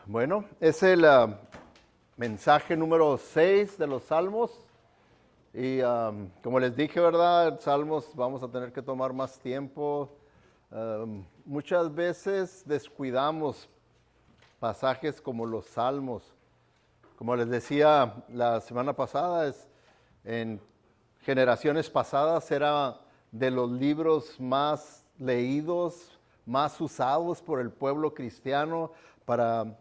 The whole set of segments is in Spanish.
Bueno, es el mensaje número 6 de los Salmos. Y como les dije, ¿verdad? Salmos vamos a tener que tomar más tiempo. Muchas veces descuidamos pasajes como los Salmos. Como les decía la semana pasada, en generaciones pasadas era de los libros más leídos, más usados por el pueblo cristiano para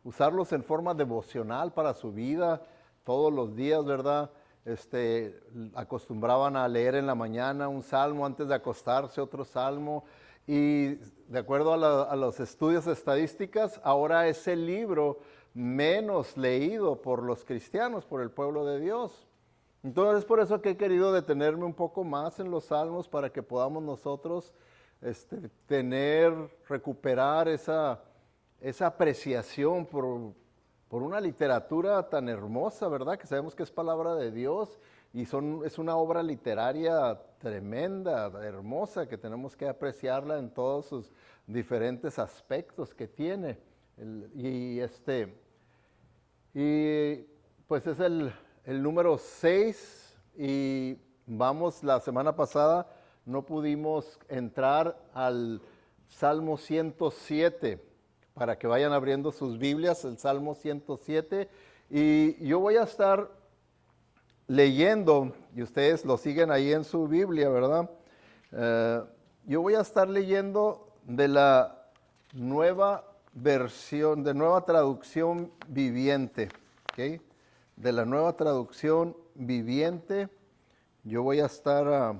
usarlos en forma devocional para su vida todos los días, ¿verdad? Acostumbraban a leer en la mañana un salmo, antes de acostarse otro salmo, y de acuerdo a los estudios estadísticas, ahora es el libro menos leído por los cristianos, por el pueblo de Dios. Entonces es por eso que he querido detenerme un poco más en los salmos para que podamos nosotros recuperar esa apreciación por una literatura tan hermosa, ¿verdad? Que sabemos que es palabra de Dios y es una obra literaria tremenda, hermosa, que tenemos que apreciarla en todos sus diferentes aspectos que tiene. Y pues es el número 6 y la semana pasada no pudimos entrar al Salmo 107. Para que vayan abriendo sus Biblias, el Salmo 107. Y yo voy a estar leyendo, y ustedes lo siguen ahí en su Biblia, ¿verdad? Yo voy a estar leyendo de la nueva versión, de nueva traducción viviente, ¿ok? De la nueva traducción viviente, yo voy a estar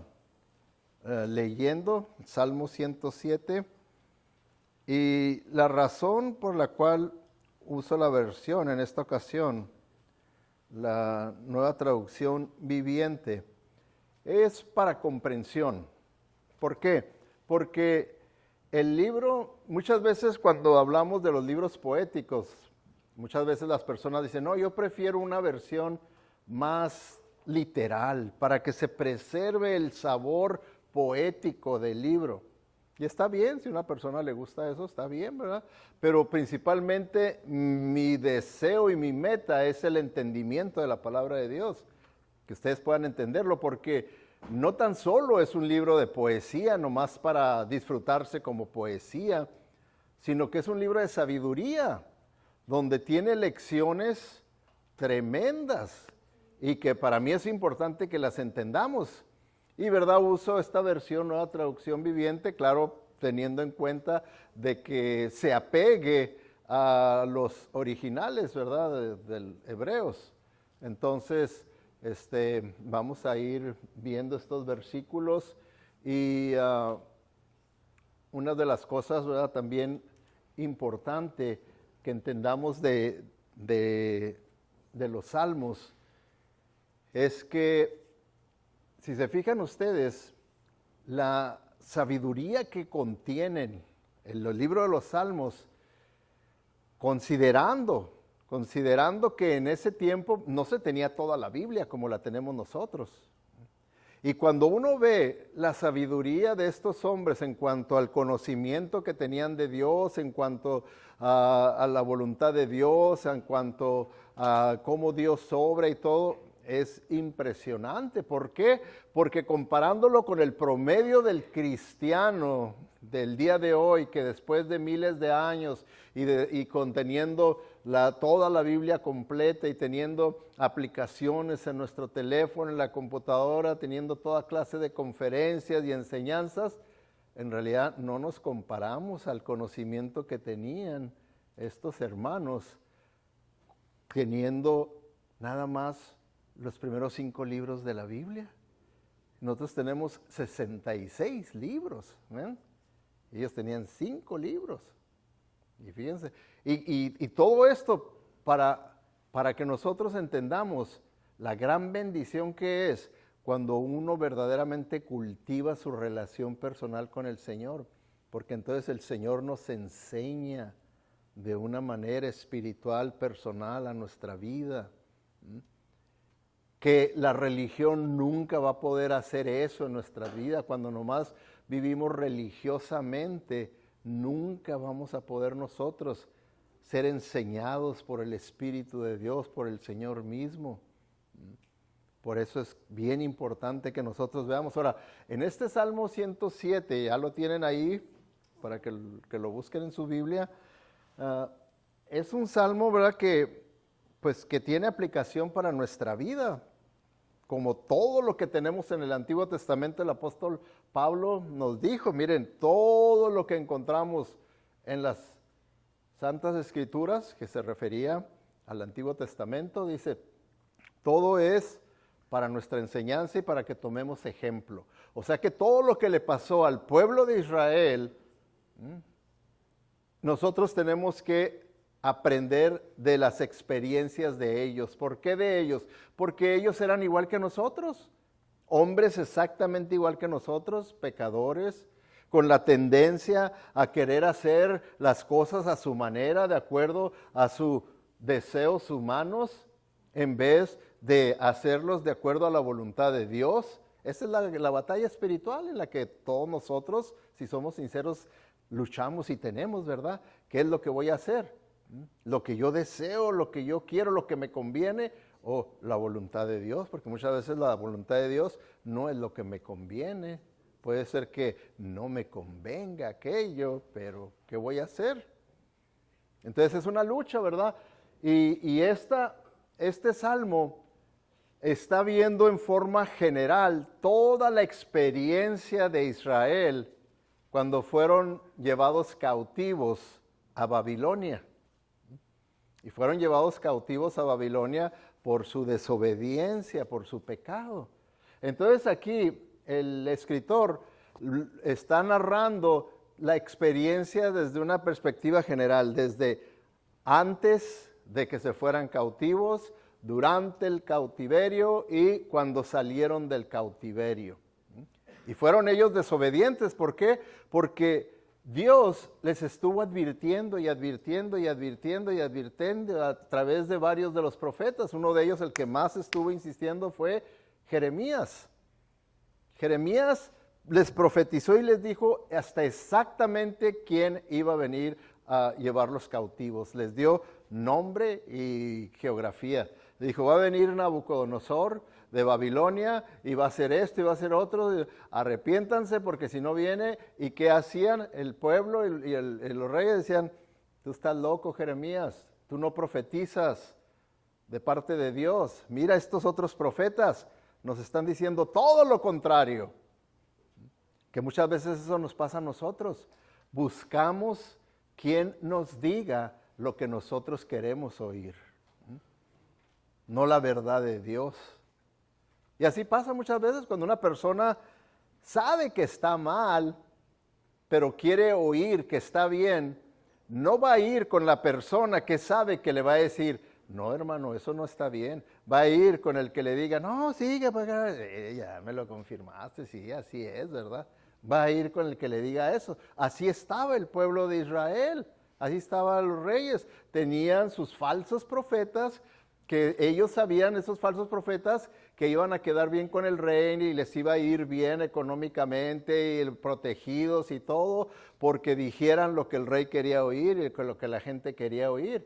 leyendo Salmo 107. Y la razón por la cual uso la versión en esta ocasión, la nueva traducción viviente, es para comprensión. ¿Por qué? Porque el libro, muchas veces cuando hablamos de los libros poéticos, muchas veces las personas dicen, no, yo prefiero una versión más literal, para que se preserve el sabor poético del libro. Y está bien, si a una persona le gusta eso, está bien, ¿verdad? Pero principalmente mi deseo y mi meta es el entendimiento de la palabra de Dios, que ustedes puedan entenderlo, porque no tan solo es un libro de poesía, nomás para disfrutarse como poesía, sino que es un libro de sabiduría, donde tiene lecciones tremendas y que para mí es importante que las entendamos. Y verdad, uso esta versión, nueva traducción viviente, claro, teniendo en cuenta de que se apegue a los originales, ¿verdad? Del Hebreos. Entonces, vamos a ir viendo estos versículos y una de las cosas, ¿verdad? También importante que entendamos de los salmos es que si se fijan ustedes, la sabiduría que contienen en el libro de los Salmos, considerando que en ese tiempo no se tenía toda la Biblia como la tenemos nosotros. Y cuando uno ve la sabiduría de estos hombres en cuanto al conocimiento que tenían de Dios, en cuanto a la voluntad de Dios, en cuanto a cómo Dios obra y todo, es impresionante. ¿Por qué? Porque comparándolo con el promedio del cristiano del día de hoy, que después de miles de años y conteniendo toda la Biblia completa y teniendo aplicaciones en nuestro teléfono, en la computadora, teniendo toda clase de conferencias y enseñanzas, en realidad no nos comparamos al conocimiento que tenían estos hermanos, teniendo nada más los primeros 5 libros de la Biblia. Nosotros tenemos 66 libros, ¿ven? Ellos tenían 5 libros. Y fíjense, y todo esto para que nosotros entendamos la gran bendición que es cuando uno verdaderamente cultiva su relación personal con el Señor, porque entonces el Señor nos enseña de una manera espiritual, personal a nuestra vida. Que la religión nunca va a poder hacer eso en nuestra vida. Cuando nomás vivimos religiosamente, nunca vamos a poder nosotros ser enseñados por el Espíritu de Dios, por el Señor mismo. Por eso es bien importante que nosotros veamos. Ahora, en este Salmo 107, ya lo tienen ahí, para que lo busquen en su Biblia, es un salmo, ¿verdad?, que tiene aplicación para nuestra vida. Como todo lo que tenemos en el Antiguo Testamento, el apóstol Pablo nos dijo, miren, todo lo que encontramos en las Santas Escrituras, que se refería al Antiguo Testamento, dice, todo es para nuestra enseñanza y para que tomemos ejemplo. O sea que todo lo que le pasó al pueblo de Israel, nosotros tenemos que aprender de las experiencias de ellos. ¿Por qué de ellos? Porque ellos eran igual que nosotros, hombres exactamente igual que nosotros, pecadores, con la tendencia a querer hacer las cosas a su manera, de acuerdo a sus deseos humanos, en vez de hacerlos de acuerdo a la voluntad de Dios. Esa es la batalla espiritual en la que todos nosotros, si somos sinceros, luchamos y tenemos, ¿verdad? ¿Qué es lo que voy a hacer? Lo que yo deseo, lo que yo quiero, lo que me conviene, o la voluntad de Dios, porque muchas veces la voluntad de Dios no es lo que me conviene. Puede ser que no me convenga aquello, pero ¿qué voy a hacer? Entonces es una lucha, ¿verdad? Y este salmo está viendo en forma general toda la experiencia de Israel cuando fueron llevados cautivos a Babilonia. Y fueron llevados cautivos a Babilonia por su desobediencia, por su pecado. Entonces aquí el escritor está narrando la experiencia desde una perspectiva general, desde antes de que se fueran cautivos, durante el cautiverio y cuando salieron del cautiverio. Y fueron ellos desobedientes. ¿Por qué? Porque Dios les estuvo advirtiendo y advirtiendo y advirtiendo y advirtiendo a través de varios de los profetas. Uno de ellos, el que más estuvo insistiendo, fue Jeremías. Jeremías les profetizó y les dijo hasta exactamente quién iba a venir a llevarlos cautivos. Les dio nombre y geografía. Dijo, va a venir Nabucodonosor de Babilonia y va a hacer esto y va a hacer otro. Arrepiéntanse porque si no viene. ¿Y qué hacían el pueblo y los reyes? Decían, tú estás loco, Jeremías, tú no profetizas de parte de Dios. Mira, estos otros profetas nos están diciendo todo lo contrario. Que muchas veces eso nos pasa a nosotros. Buscamos quien nos diga lo que nosotros queremos oír, no la verdad de Dios. Y así pasa muchas veces cuando una persona sabe que está mal, pero quiere oír que está bien, no va a ir con la persona que sabe que le va a decir, no hermano, eso no está bien. Va a ir con el que le diga, no, sigue, ya me lo confirmaste, sí, así es, ¿verdad? Va a ir con el que le diga eso. Así estaba el pueblo de Israel, así estaban los reyes. Tenían sus falsos profetas, que ellos sabían, esos falsos profetas, que iban a quedar bien con el rey y les iba a ir bien económicamente y protegidos y todo, porque dijeran lo que el rey quería oír y lo que la gente quería oír.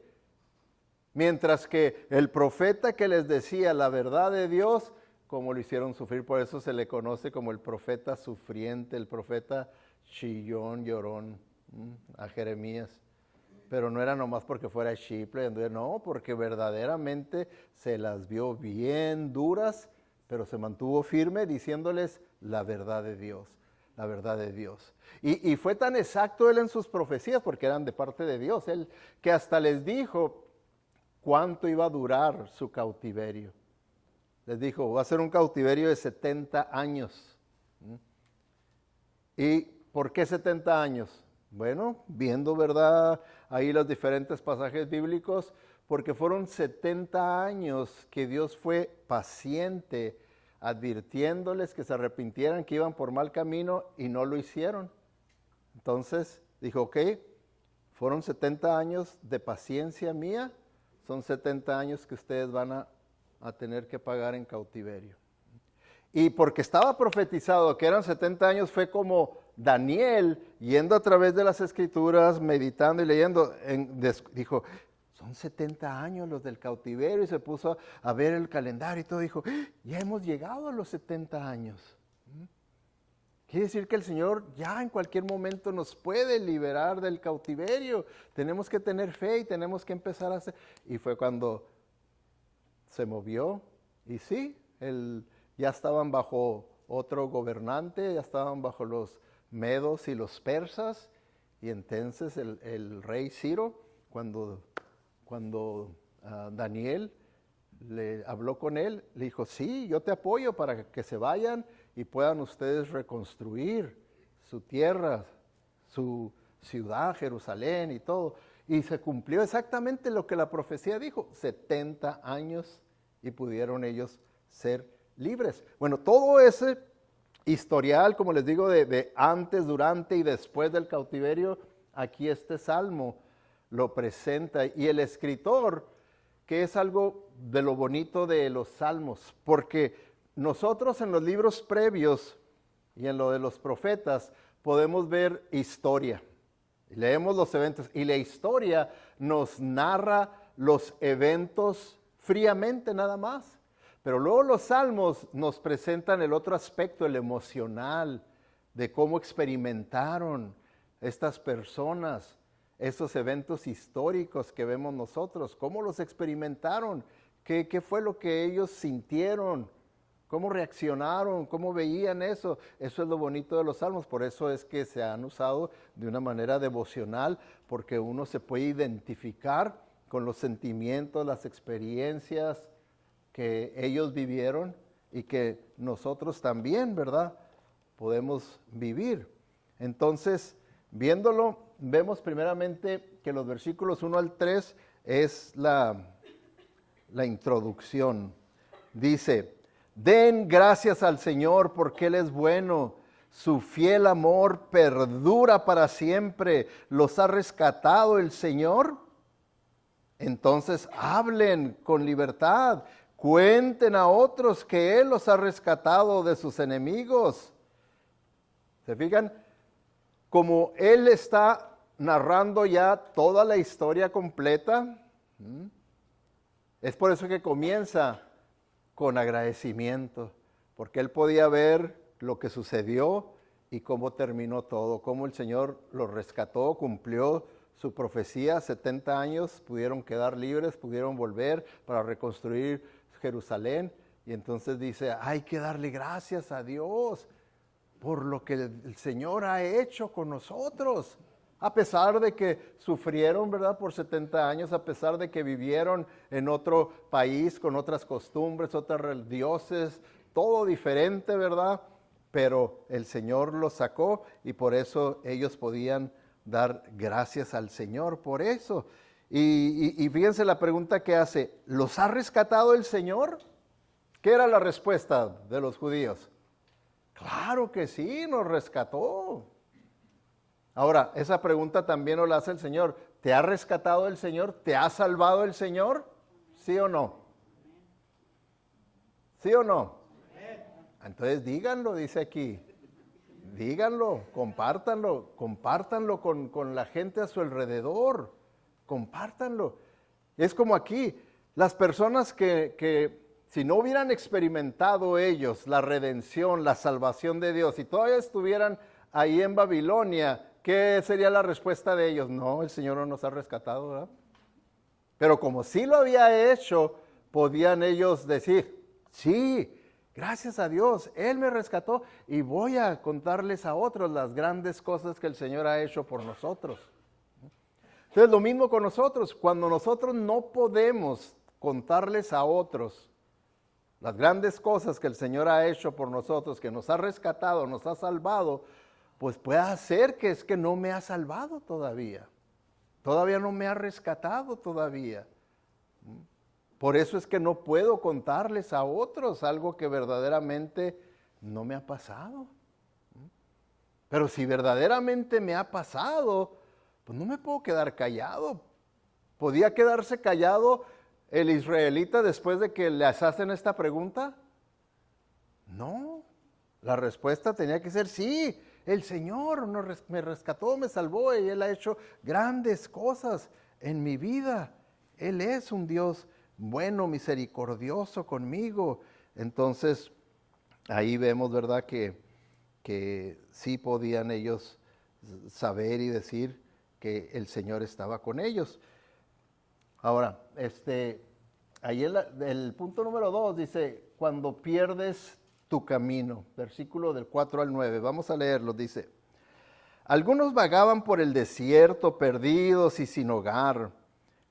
Mientras que el profeta que les decía la verdad de Dios, como lo hicieron sufrir, por eso se le conoce como el profeta sufriente, el profeta chillón, llorón, a Jeremías. Pero no era nomás porque fuera chiple, no, porque verdaderamente se las vio bien duras, pero se mantuvo firme diciéndoles la verdad de Dios, la verdad de Dios. Y fue tan exacto él en sus profecías, porque eran de parte de Dios, él que hasta les dijo cuánto iba a durar su cautiverio. Les dijo, va a ser un cautiverio de 70 años. ¿Y por qué 70 años? Bueno, viendo, ¿verdad?, ahí los diferentes pasajes bíblicos, porque fueron 70 años que Dios fue paciente, advirtiéndoles que se arrepintieran, que iban por mal camino y no lo hicieron. Entonces dijo, ok, fueron 70 años de paciencia mía, son 70 años que ustedes van a tener que pagar en cautiverio. Y porque estaba profetizado que eran 70 años, fue como Daniel, yendo a través de las Escrituras, meditando y leyendo, dijo, son 70 años los del cautiverio, y se puso a ver el calendario y todo, dijo, ya hemos llegado a los 70 años. Quiere decir que el Señor ya en cualquier momento nos puede liberar del cautiverio. Tenemos que tener fe y tenemos que empezar a hacer. Y fue cuando se movió, y sí, ya estaban bajo otro gobernante, ya estaban bajo los medos y los persas, y entonces el rey Ciro, cuando Daniel le habló con él, le dijo, sí, yo te apoyo para que se vayan y puedan ustedes reconstruir su tierra, su ciudad, Jerusalén y todo. Y se cumplió exactamente lo que la profecía dijo, 70 años y pudieron ellos ser libres. Bueno, todo ese historial, como les digo, de antes, durante y después del cautiverio, aquí este salmo lo presenta. Y el escritor, que es algo de lo bonito de los salmos, porque nosotros en los libros previos y en lo de los profetas podemos ver historia. Leemos los eventos y la historia nos narra los eventos fríamente nada más. Pero luego los salmos nos presentan el otro aspecto, el emocional, de cómo experimentaron estas personas esos eventos históricos que vemos nosotros, cómo los experimentaron, qué fue lo que ellos sintieron, cómo reaccionaron, cómo veían eso. Eso es lo bonito de los salmos, por eso es que se han usado de una manera devocional, porque uno se puede identificar con los sentimientos, las experiencias que ellos vivieron y que nosotros también, ¿verdad?, podemos vivir. Entonces, viéndolo, vemos primeramente que los versículos 1 al 3 es la introducción. Dice, den gracias al Señor porque Él es bueno, su fiel amor perdura para siempre, los ha rescatado el Señor. Entonces hablen con libertad, cuenten a otros que Él los ha rescatado de sus enemigos. ¿Se fijan? Como Él está narrando ya toda la historia completa, es por eso que comienza con agradecimiento, porque Él podía ver lo que sucedió y cómo terminó todo, cómo el Señor los rescató, cumplió su profecía, 70 años, pudieron quedar libres, pudieron volver para reconstruir Jerusalén, y entonces dice, hay que darle gracias a Dios por lo que el Señor ha hecho con nosotros, a pesar de que sufrieron, ¿verdad?, por 70 años, a pesar de que vivieron en otro país con otras costumbres, otros dioses, todo diferente, ¿verdad? Pero el Señor los sacó y por eso ellos podían dar gracias al Señor por eso. Y fíjense la pregunta que hace, ¿los ha rescatado el Señor? ¿Qué era la respuesta de los judíos? Claro que sí, nos rescató. Ahora, esa pregunta también nos la hace el Señor. ¿Te ha rescatado el Señor? ¿Te ha salvado el Señor? ¿Sí o no? ¿Sí o no? Entonces díganlo, dice aquí. Díganlo, compártanlo con la gente a su alrededor. Compártanlo. Es como aquí, las personas que si no hubieran experimentado ellos la redención, la salvación de Dios, y todavía estuvieran ahí en Babilonia, ¿qué sería la respuesta de ellos? No, el Señor no nos ha rescatado, ¿verdad? Pero como sí lo había hecho, podían ellos decir, sí, gracias a Dios, Él me rescató y voy a contarles a otros las grandes cosas que el Señor ha hecho por nosotros. Entonces lo mismo con nosotros, cuando nosotros no podemos contarles a otros las grandes cosas que el Señor ha hecho por nosotros, que nos ha rescatado, nos ha salvado, pues puede ser que es que no me ha salvado todavía. Todavía no me ha rescatado todavía. Por eso es que no puedo contarles a otros algo que verdaderamente no me ha pasado. Pero si verdaderamente me ha pasado, pues no me puedo quedar callado. ¿Podía quedarse callado el israelita después de que les hacen esta pregunta? No, la respuesta tenía que ser sí. el Señor me rescató, me salvó y Él ha hecho grandes cosas en mi vida. Él es un Dios bueno, misericordioso conmigo. Entonces, ahí vemos, ¿verdad?, que sí podían ellos saber y decir que el Señor estaba con ellos. Ahora, ahí el punto número 2 dice, cuando pierdes tu camino, versículo del 4 al 9, vamos a leerlo, dice, algunos vagaban por el desierto, perdidos y sin hogar,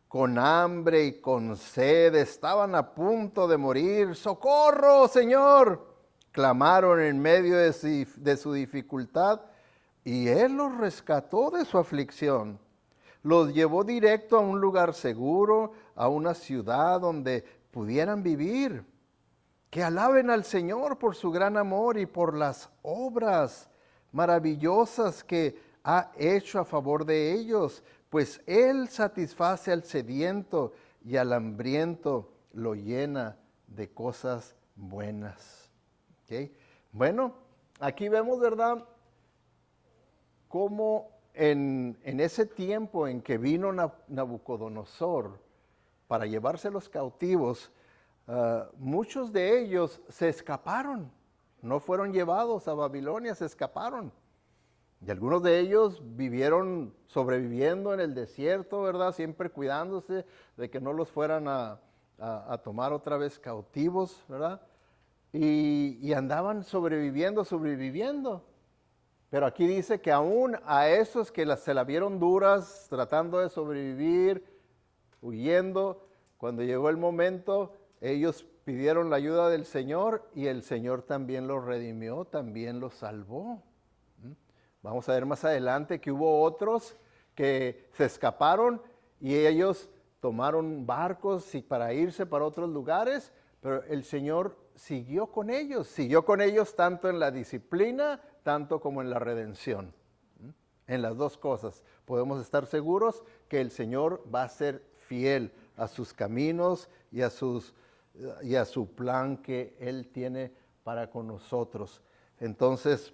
con hambre y con sed, estaban a punto de morir. ¡Socorro, Señor!, clamaron en medio de su dificultad, y Él los rescató de su aflicción. Los llevó directo a un lugar seguro, a una ciudad donde pudieran vivir. Que alaben al Señor por su gran amor y por las obras maravillosas que ha hecho a favor de ellos, pues Él satisface al sediento y al hambriento lo llena de cosas buenas. ¿Okay? Bueno, aquí vemos, ¿verdad?, cómo en ese tiempo en que vino Nabucodonosor para llevarse los cautivos, muchos de ellos se escaparon, no fueron llevados a Babilonia, se escaparon. Y algunos de ellos vivieron sobreviviendo en el desierto, ¿verdad?, siempre cuidándose de que no los fueran a tomar otra vez cautivos, ¿verdad? Y andaban sobreviviendo. Pero aquí dice que aún a esos que se la vieron duras, tratando de sobrevivir, huyendo, cuando llegó el momento, ellos pidieron la ayuda del Señor y el Señor también los redimió, también los salvó. Vamos a ver más adelante que hubo otros que se escaparon y ellos tomaron barcos para irse para otros lugares, pero el Señor siguió con ellos tanto en la disciplina, tanto como en la redención. En las dos cosas podemos estar seguros que el Señor va a ser fiel a sus caminos y a su plan que Él tiene para con nosotros. Entonces,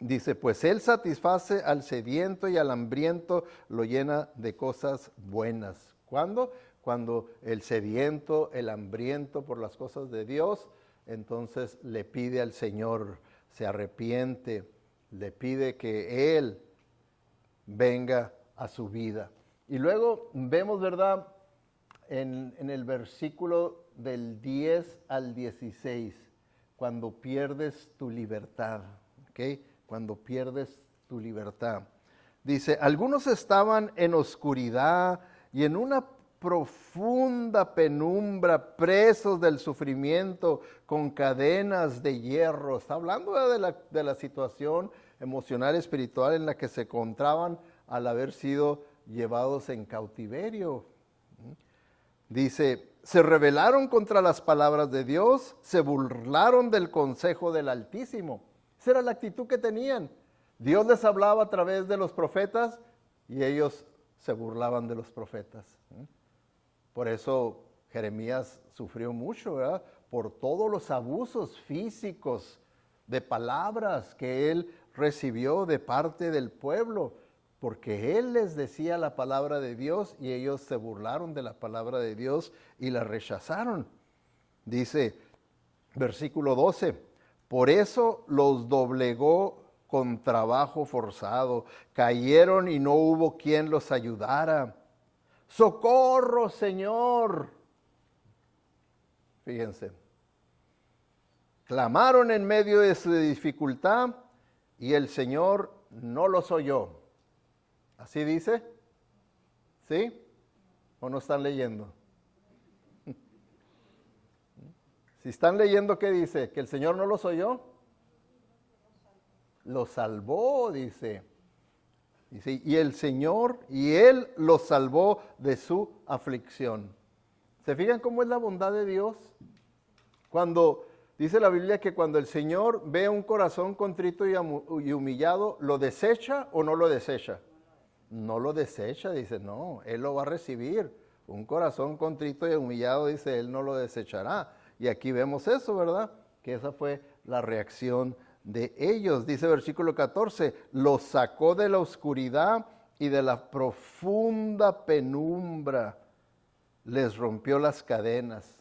dice, pues Él satisface al sediento y al hambriento lo llena de cosas buenas. ¿Cuándo? Cuando el sediento, el hambriento por las cosas de Dios, entonces le pide al Señor, se arrepiente, le pide que Él venga a su vida. Y luego vemos, ¿verdad?, en el versículo del 10 al 16, cuando pierdes tu libertad, ¿ok? Cuando pierdes tu libertad. Dice, algunos estaban en oscuridad y en una profunda penumbra, presos del sufrimiento, con cadenas de hierro. Está hablando de la situación emocional, espiritual en la que se encontraban al haber sido llevados en cautiverio. Dice, se rebelaron contra las palabras de Dios, se burlaron del consejo del Altísimo. Esa era la actitud que tenían. Dios les hablaba a través de los profetas y ellos se burlaban de los profetas. Por eso Jeremías sufrió mucho, ¿verdad?, por todos los abusos físicos de palabras que él recibió de parte del pueblo, porque él les decía la palabra de Dios y ellos se burlaron de la palabra de Dios y la rechazaron. Dice, versículo 12, por eso los doblegó con trabajo forzado, cayeron y no hubo quien los ayudara. ¡Socorro, Señor! Fíjense, clamaron en medio de su dificultad y el Señor no los oyó. ¿Así dice? ¿Sí? ¿O no están leyendo? Si están leyendo, ¿qué dice? ¿Que el Señor no los oyó? Los salvó, dice. Dice, y el Señor, y Él los salvó de su aflicción. ¿Se fijan cómo es la bondad de Dios? Cuando dice la Biblia que cuando el Señor ve un corazón contrito y humillado, ¿lo desecha o no lo desecha? No lo desecha, dice, no, Él lo va a recibir. Un corazón contrito y humillado, dice, Él no lo desechará. Y aquí vemos eso, ¿verdad? Que esa fue la reacción de ellos. Dice versículo 14, los sacó de la oscuridad y de la profunda penumbra, les rompió las cadenas.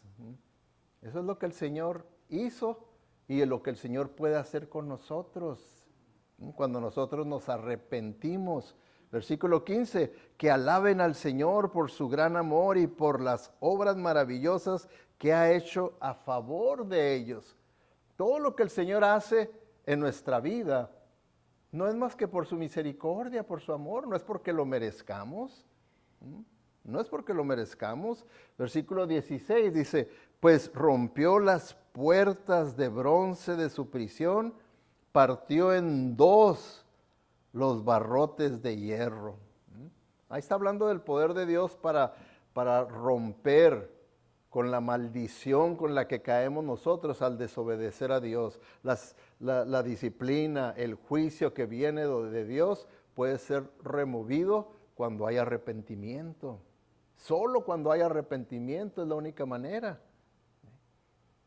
Eso es lo que el Señor hizo y lo que el Señor puede hacer con nosotros cuando nosotros nos arrepentimos. Versículo 15, que alaben al Señor por su gran amor y por las obras maravillosas que ha hecho a favor de ellos. Todo lo que el Señor hace en nuestra vida no es más que por su misericordia, por su amor, no es porque lo merezcamos. No es porque lo merezcamos. Versículo 16 dice, pues rompió las puertas de bronce de su prisión, partió en dos los barrotes de hierro. Ahí está hablando del poder de Dios para romper con la maldición con la que caemos nosotros al desobedecer a Dios. La disciplina, el juicio que viene de Dios puede ser removido cuando hay arrepentimiento. Solo cuando hay arrepentimiento es la única manera.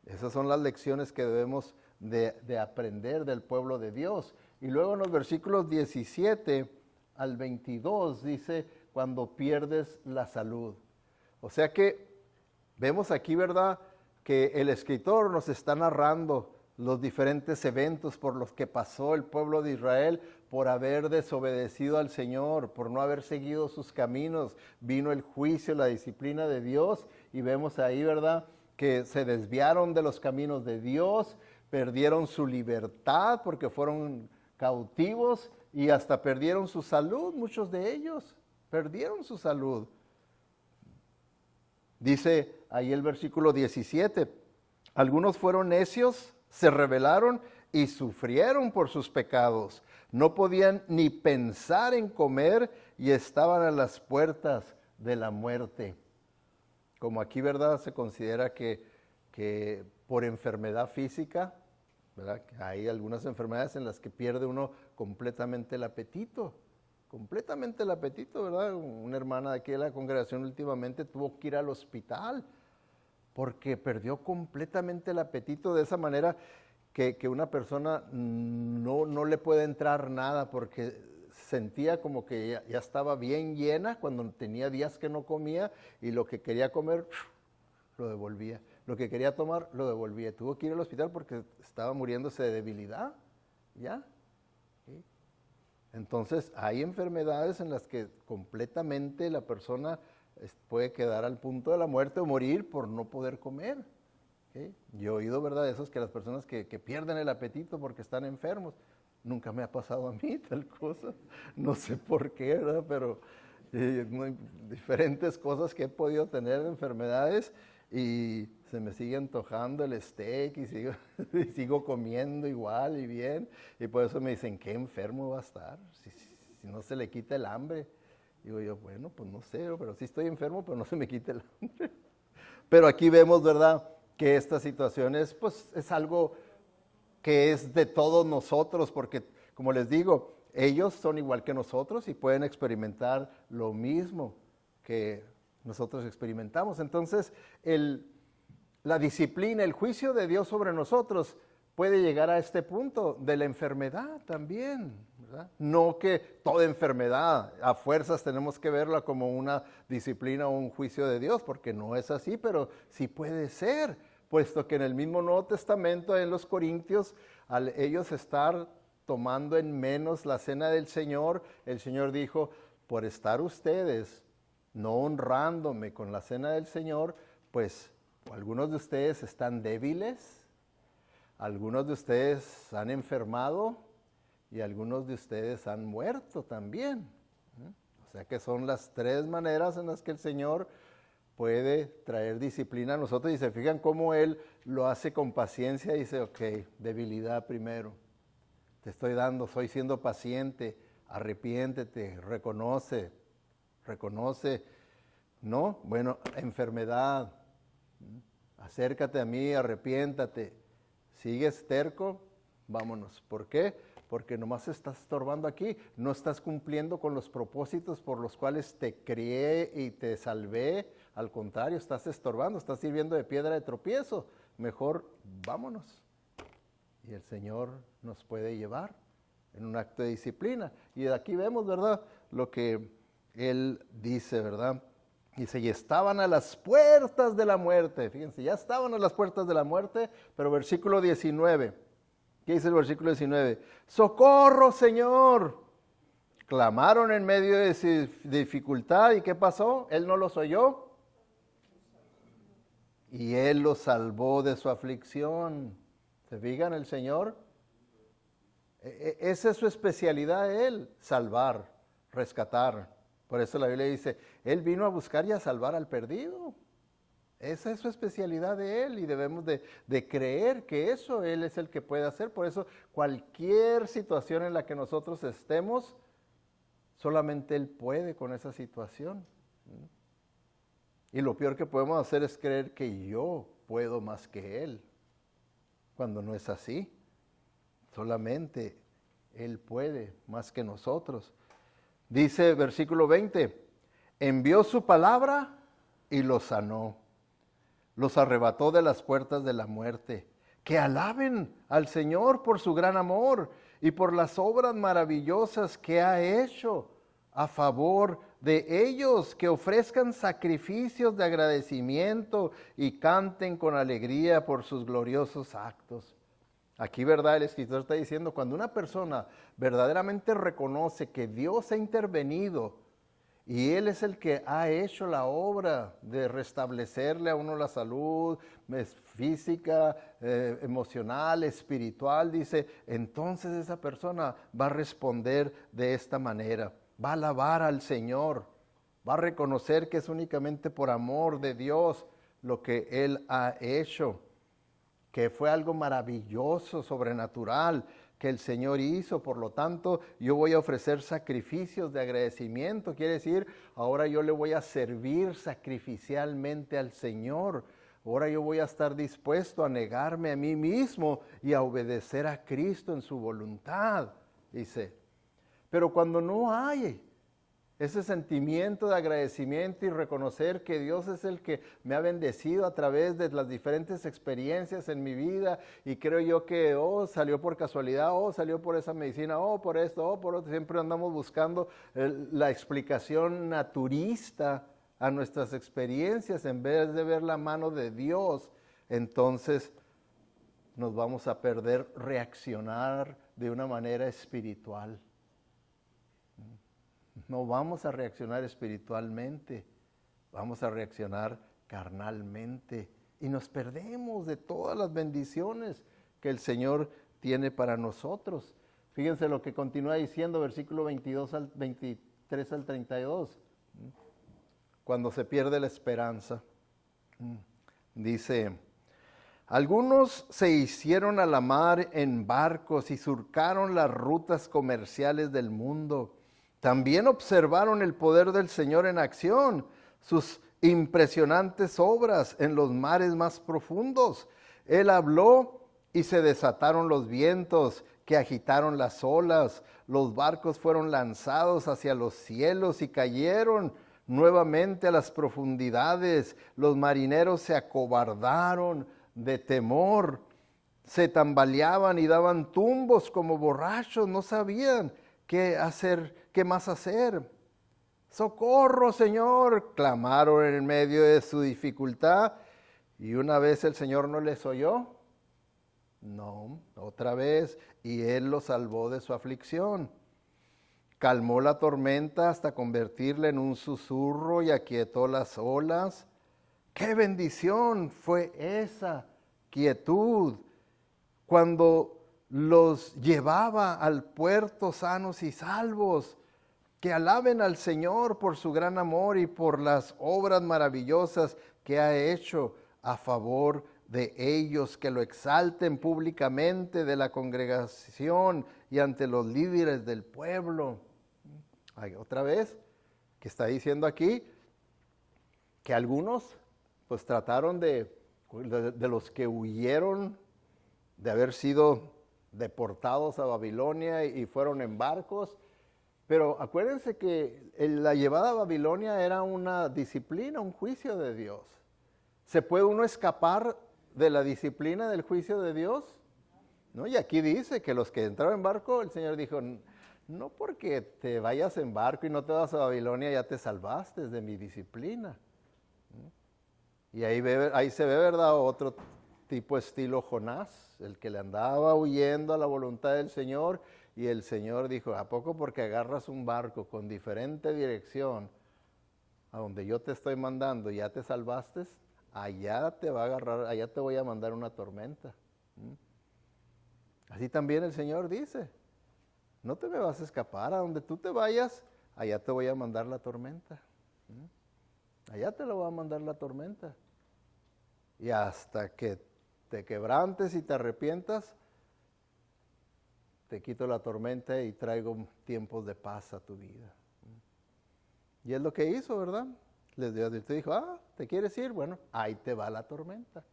Esas son las lecciones que debemos de aprender del pueblo de Dios. Y luego en los versículos 17 al 22 dice, cuando pierdes la salud. O sea que vemos aquí, ¿verdad?, que el escritor nos está narrando los diferentes eventos por los que pasó el pueblo de Israel por haber desobedecido al Señor, por no haber seguido sus caminos. Vino el juicio, la disciplina de Dios y vemos ahí, ¿verdad?, que se desviaron de los caminos de Dios, perdieron su libertad porque fueron cautivos y hasta perdieron su salud, muchos de ellos perdieron su salud. Dice ahí el versículo 17, algunos fueron necios, se rebelaron y sufrieron por sus pecados. No podían ni pensar en comer y estaban a las puertas de la muerte. Como aquí, ¿verdad?, se considera que por enfermedad física, ¿verdad?, hay algunas enfermedades en las que pierde uno completamente el apetito. Completamente el apetito, ¿verdad? Una hermana de aquí de la congregación últimamente tuvo que ir al hospital porque perdió completamente el apetito, de esa manera que una persona no le puede entrar nada porque sentía como que ya estaba bien llena cuando tenía días que no comía y lo que quería comer lo devolvía, lo que quería tomar lo devolvía. Tuvo que ir al hospital porque estaba muriéndose de debilidad, ¿ya? ¿Sí? Entonces hay enfermedades en las que completamente la persona puede quedar al punto de la muerte o morir por no poder comer. ¿Sí? Yo he oído, ¿verdad?, esos que las personas que pierden el apetito porque están enfermos. Nunca me ha pasado a mí tal cosa, no sé por qué, ¿verdad?, pero diferentes cosas que he podido tener de enfermedades y se me sigue antojando el steak y sigo comiendo igual y bien, y por eso me dicen, ¿qué enfermo va a estar? Si no se le quita el hambre. Digo yo, bueno, pues no sé, pero sí estoy enfermo, pero no se me quita el hambre. Pero aquí vemos, ¿verdad?, que estas situaciones, pues es algo que es de todos nosotros, porque como les digo, ellos son igual que nosotros y pueden experimentar lo mismo que nosotros experimentamos. Entonces, la disciplina, el juicio de Dios sobre nosotros puede llegar a este punto de la enfermedad también, ¿verdad? No que toda enfermedad a fuerzas tenemos que verla como una disciplina o un juicio de Dios, porque no es así, pero sí puede ser, puesto que en el mismo Nuevo Testamento, en los Corintios, al ellos estar tomando en menos la cena del Señor, el Señor dijo, por estar ustedes no honrándome con la cena del Señor, pues algunos de ustedes están débiles, algunos de ustedes han enfermado y algunos de ustedes han muerto también. O sea que son las tres maneras en las que el Señor puede traer disciplina a nosotros, y se fijan cómo Él lo hace con paciencia. Dice, ok, debilidad primero, te estoy dando, estoy siendo paciente, arrepiéntete, reconoce, ¿no? Bueno, enfermedad, acércate a mí, arrepiéntate. ¿Sigues terco? Vámonos. ¿Por qué? Porque nomás estás estorbando aquí, no estás cumpliendo con los propósitos por los cuales te crié y te salvé. Al contrario, estás estorbando, estás sirviendo de piedra de tropiezo. Mejor vámonos. Y el Señor nos puede llevar en un acto de disciplina. Y de aquí vemos, ¿verdad?, lo que Él dice, ¿verdad? Dice, y estaban a las puertas de la muerte. Fíjense, ya estaban a las puertas de la muerte, pero versículo 19. ¿Qué dice el versículo 19? ¡Socorro, Señor! Clamaron en medio de su dificultad. ¿Y qué pasó? Él no los oyó. Y Él los salvó de su aflicción. ¿Se fijan? El Señor, esa es su especialidad de Él, salvar, rescatar. Por eso la Biblia dice, Él vino a buscar y a salvar al perdido. Esa es su especialidad de Él y debemos de creer que eso Él es el que puede hacer. Por eso cualquier situación en la que nosotros estemos, solamente Él puede con esa situación. Y lo peor que podemos hacer es creer que yo puedo más que Él, cuando no es así. Solamente Él puede más que nosotros. Dice versículo 20, envió su palabra y los sanó. Los arrebató de las puertas de la muerte. Que alaben al Señor por su gran amor y por las obras maravillosas que ha hecho a favor de ellos, que ofrezcan sacrificios de agradecimiento y canten con alegría por sus gloriosos actos. Aquí, ¿verdad? El escritor está diciendo, cuando una persona verdaderamente reconoce que Dios ha intervenido y Él es el que ha hecho la obra de restablecerle a uno la salud física, emocional, espiritual, dice, entonces esa persona va a responder de esta manera. Va a alabar al Señor, va a reconocer que es únicamente por amor de Dios lo que Él ha hecho, que fue algo maravilloso, sobrenatural, que el Señor hizo. Por lo tanto, yo voy a ofrecer sacrificios de agradecimiento. Quiere decir, ahora yo le voy a servir sacrificialmente al Señor. Ahora yo voy a estar dispuesto a negarme a mí mismo y a obedecer a Cristo en su voluntad, dice. Pero cuando no hay ese sentimiento de agradecimiento y reconocer que Dios es el que me ha bendecido a través de las diferentes experiencias en mi vida y creo yo que salió por casualidad, salió por esa medicina, por esto, por otro, siempre andamos buscando la explicación naturista a nuestras experiencias en vez de ver la mano de Dios, entonces nos vamos a perder reaccionar de una manera espiritual. No vamos a reaccionar espiritualmente, vamos a reaccionar carnalmente y nos perdemos de todas las bendiciones que el Señor tiene para nosotros. Fíjense lo que continúa diciendo, versículo 23 al 32, cuando se pierde la esperanza. Dice, algunos se hicieron a la mar en barcos y surcaron las rutas comerciales del mundo. También observaron el poder del Señor en acción, sus impresionantes obras en los mares más profundos. Él habló y se desataron los vientos que agitaron las olas. Los barcos fueron lanzados hacia los cielos y cayeron nuevamente a las profundidades. Los marineros se acobardaron de temor, se tambaleaban y daban tumbos como borrachos, no sabían qué hacer, qué más hacer. ¡Socorro, Señor!, clamaron en medio de su dificultad. Y una vez el Señor no les oyó. No, otra vez. Y Él los salvó de su aflicción. Calmó la tormenta hasta convertirla en un susurro y aquietó las olas. ¡Qué bendición fue esa quietud! Cuando los llevaba al puerto sanos y salvos. Que alaben al Señor por su gran amor y por las obras maravillosas que ha hecho a favor de ellos, que lo exalten públicamente de la congregación y ante los líderes del pueblo. Otra vez, que está diciendo aquí, que algunos pues trataron de los que huyeron de haber sido deportados a Babilonia y fueron en barcos, pero acuérdense que la llevada a Babilonia era una disciplina, un juicio de Dios. ¿Se puede uno escapar de la disciplina del juicio de Dios? ¿no? Y aquí dice que los que entraron en barco, el Señor dijo, no porque te vayas en barco y no te vas a Babilonia ya te salvaste de mi disciplina. Y ahí se ve, ¿verdad?, otro tipo estilo Jonás, el que le andaba huyendo a la voluntad del Señor, y el Señor dijo, ¿a poco porque agarras un barco con diferente dirección a donde yo te estoy mandando y ya te salvaste? Allá te va a agarrar, allá te voy a mandar una tormenta. Así también el Señor dice, no te me vas a escapar, a donde tú te vayas, allá te voy a mandar la tormenta. Allá te lo va a mandar la tormenta. Y hasta que te quebrantes y te arrepientas, te quito la tormenta y traigo tiempos de paz a tu vida. Y es lo que hizo, ¿verdad? Les dijo, ¿te quieres ir? Bueno, ahí te va la tormenta.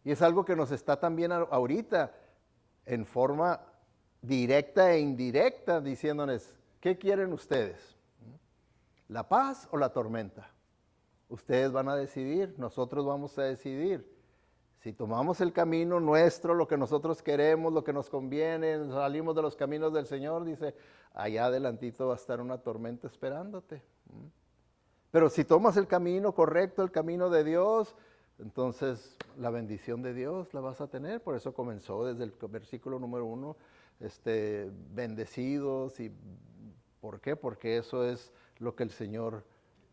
Y es algo que nos está también ahorita en forma directa e indirecta diciéndoles, ¿qué quieren ustedes? ¿La paz o la tormenta? Ustedes van a decidir, nosotros vamos a decidir. Si tomamos el camino nuestro, lo que nosotros queremos, lo que nos conviene, salimos de los caminos del Señor, dice, allá adelantito va a estar una tormenta esperándote. Pero si tomas el camino correcto, el camino de Dios, entonces la bendición de Dios la vas a tener. Por eso comenzó desde el versículo número 1, bendecidos. ¿Y por qué? Porque eso es lo que el Señor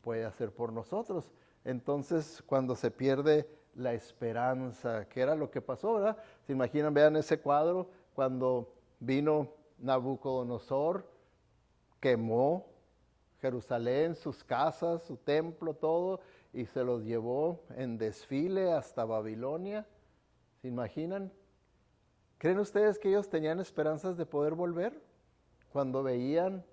puede hacer por nosotros. Entonces, cuando se pierde la esperanza, que era lo que pasó, ¿verdad? Se imaginan, vean ese cuadro, cuando vino Nabucodonosor, quemó Jerusalén, sus casas, su templo, todo, y se los llevó en desfile hasta Babilonia. ¿Se imaginan? ¿Creen ustedes que ellos tenían esperanzas de poder volver cuando veían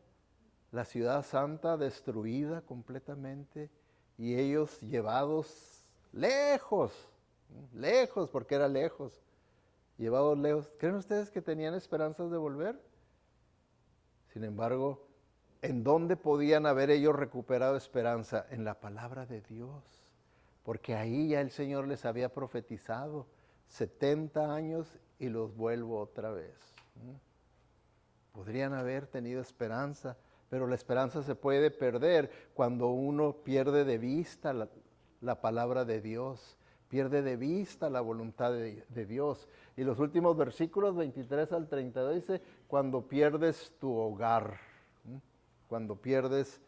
la ciudad santa destruida completamente y ellos llevados lejos, porque era lejos, llevados lejos? ¿Creen ustedes que tenían esperanzas de volver? Sin embargo, ¿en dónde podían haber ellos recuperado esperanza? En la palabra de Dios, porque ahí ya el Señor les había profetizado 70 años y los vuelvo otra vez. Podrían haber tenido esperanza, pero la esperanza se puede perder cuando uno pierde de vista la palabra de Dios, pierde de vista la voluntad de Dios. Y los últimos versículos 23 al 32 dice, cuando pierdes tu hogar, cuando pierdes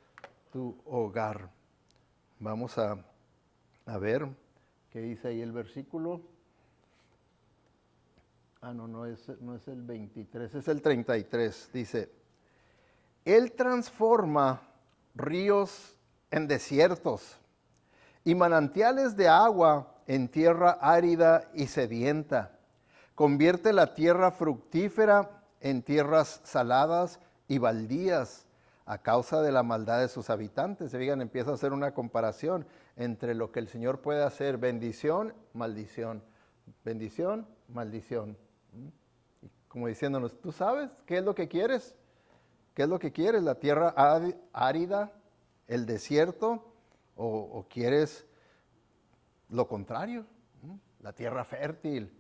tu hogar. Vamos a ver qué dice ahí el versículo. No es el 23, es el 33. Dice, Él transforma ríos en desiertos y manantiales de agua en tierra árida y sedienta. Convierte la tierra fructífera en tierras saladas y baldías a causa de la maldad de sus habitantes. Se fijan, empieza a hacer una comparación entre lo que el Señor puede hacer, bendición, maldición, bendición, maldición. Como diciéndonos, ¿tú sabes qué es lo que quieres? ¿Qué es lo que quieres? ¿La tierra árida, el desierto? ¿O quieres lo contrario? La tierra fértil,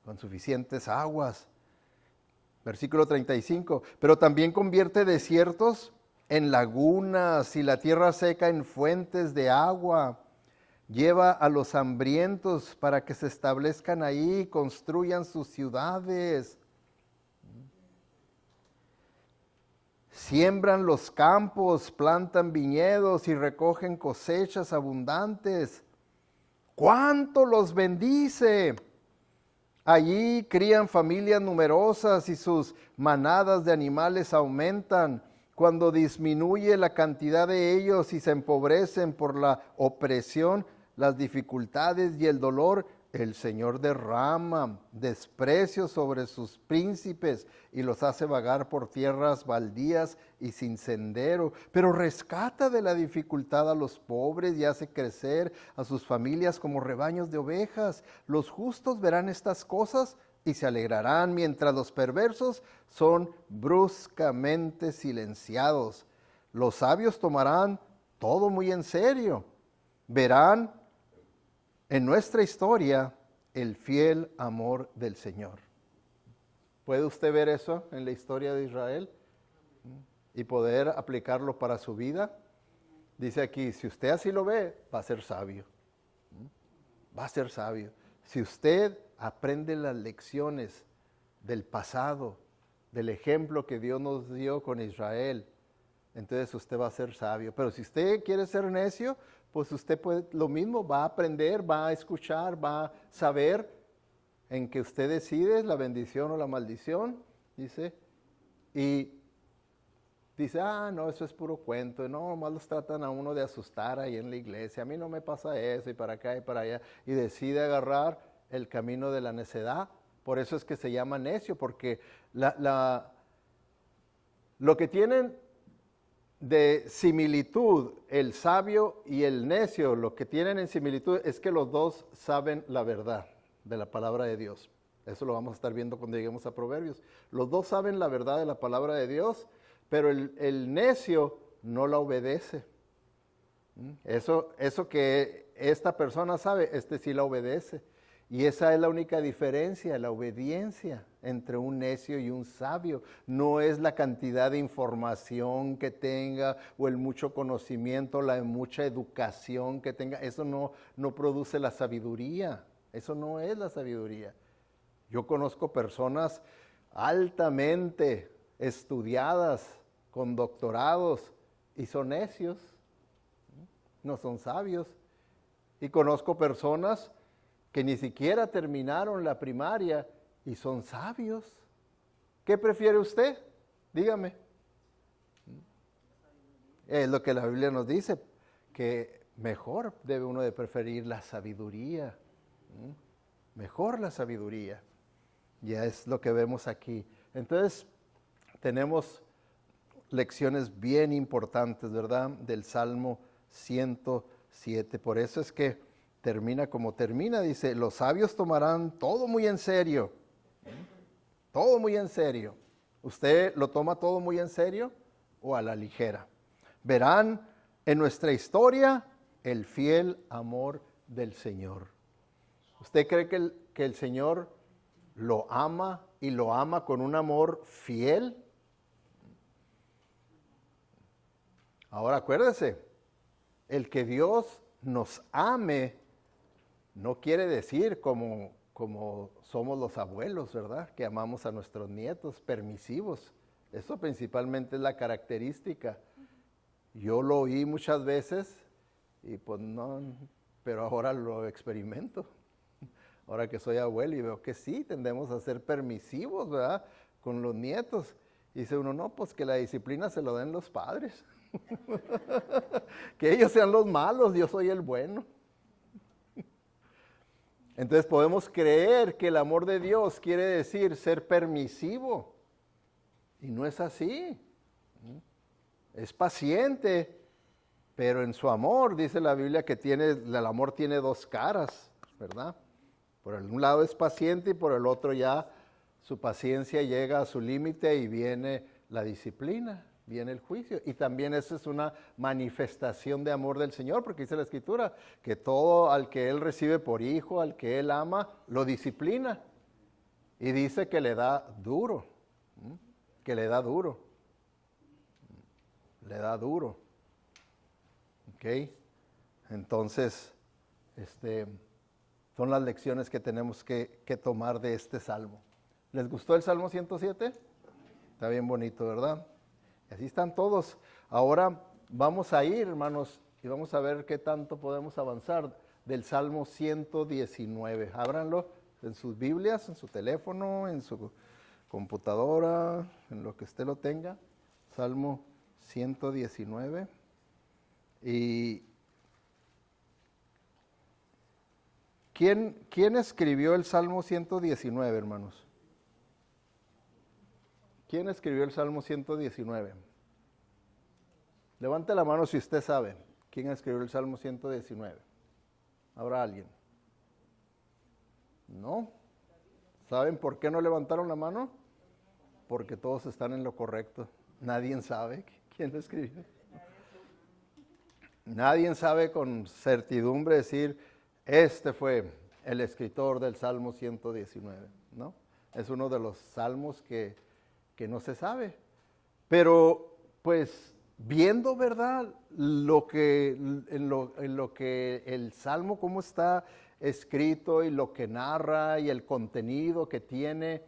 con suficientes aguas. Versículo 35, pero también convierte desiertos en lagunas y la tierra seca en fuentes de agua. Lleva a los hambrientos para que se establezcan ahí, construyan sus ciudades. Siembran los campos, plantan viñedos y recogen cosechas abundantes. ¡Cuánto los bendice! Allí crían familias numerosas y sus manadas de animales aumentan. Cuando disminuye la cantidad de ellos y se empobrecen por la opresión, las dificultades y el dolor, el Señor derrama desprecio sobre sus príncipes y los hace vagar por tierras baldías y sin sendero, pero rescata de la dificultad a los pobres y hace crecer a sus familias como rebaños de ovejas. Los justos verán estas cosas y se alegrarán, mientras los perversos son bruscamente silenciados. Los sabios tomarán todo muy en serio. Verán en nuestra historia el fiel amor del Señor. ¿Puede usted ver eso en la historia de Israel y poder aplicarlo para su vida? Dice aquí, si usted así lo ve, va a ser sabio. Va a ser sabio. Si usted aprende las lecciones del pasado, del ejemplo que Dios nos dio con Israel, entonces usted va a ser sabio. Pero si usted quiere ser necio, pues usted puede, lo mismo, va a aprender, va a escuchar, va a saber en que usted decide la bendición o la maldición, dice, y dice, no, eso es puro cuento, no, nomás los tratan a uno de asustar ahí en la iglesia, a mí no me pasa eso, y para acá y para allá, y decide agarrar el camino de la necedad. Por eso es que se llama necio, porque lo que tienen de similitud el sabio y el necio, lo que tienen en similitud es que los dos saben la verdad de la palabra de Dios. Eso lo vamos a estar viendo cuando lleguemos a Proverbios. Los dos saben la verdad de la palabra de Dios, pero el necio no la obedece. Eso que esta persona sabe, este sí la obedece. Y esa es la única diferencia, la obediencia entre un necio y un sabio. No es la cantidad de información que tenga o el mucho conocimiento, la mucha educación que tenga. Eso no produce la sabiduría. Eso no es la sabiduría. Yo conozco personas altamente estudiadas, con doctorados, y son necios, no son sabios. Y conozco personas que ni siquiera terminaron la primaria y son sabios. ¿Qué prefiere usted? Dígame. Es lo que la Biblia nos dice, que mejor debe uno de preferir la sabiduría. Mejor la sabiduría. Ya es lo que vemos aquí. Entonces, tenemos lecciones bien importantes, ¿verdad? Del Salmo 107. Por eso es que termina como termina. Dice, los sabios tomarán todo muy en serio. Todo muy en serio. ¿Usted lo toma todo muy en serio o a la ligera? Verán en nuestra historia el fiel amor del Señor. ¿Usted cree que el Señor lo ama y lo ama con un amor fiel? Ahora acuérdese, el que Dios nos ame no quiere decir como somos los abuelos, ¿verdad? Que amamos a nuestros nietos, permisivos. Eso principalmente es la característica. Yo lo oí muchas veces y pues no, pero ahora lo experimento. Ahora que soy abuelo y veo que sí, tendemos a ser permisivos, ¿verdad? Con los nietos. Y dice uno, no, pues que la disciplina se lo den los padres. Que ellos sean los malos, yo soy el bueno. Entonces podemos creer que el amor de Dios quiere decir ser permisivo. Y no es así. Es paciente, pero en su amor, dice la Biblia, que el amor tiene dos caras, ¿verdad? Por un lado es paciente y por el otro ya su paciencia llega a su límite y viene la disciplina, viene el juicio. Y también eso es una manifestación de amor del Señor, porque dice la Escritura que todo al que Él recibe por hijo, al que Él ama, lo disciplina. Y dice que le da duro, que le da duro. Le da duro. ¿Ok? Entonces, son las lecciones que tenemos que tomar de este salmo. ¿Les gustó el Salmo 107? Está bien bonito, ¿verdad? Y así están todos. Ahora vamos a ir, hermanos, y vamos a ver qué tanto podemos avanzar del Salmo 119. Ábranlo en sus Biblias, en su teléfono, en su computadora, en lo que usted lo tenga. Salmo 119. Y ¿quién escribió el Salmo 119, hermanos? ¿Quién escribió el Salmo 119? Levante la mano si usted sabe. ¿Quién escribió el Salmo 119? ¿Habrá alguien? ¿No? ¿Saben por qué no levantaron la mano? Porque todos están en lo correcto. Nadie sabe quién lo escribió. Nadie sabe con certidumbre decir, este fue el escritor del Salmo 119, ¿no? Es uno de los salmos que no se sabe. Pero pues viendo, ¿verdad? En lo que el salmo, cómo está escrito y lo que narra y el contenido que tiene,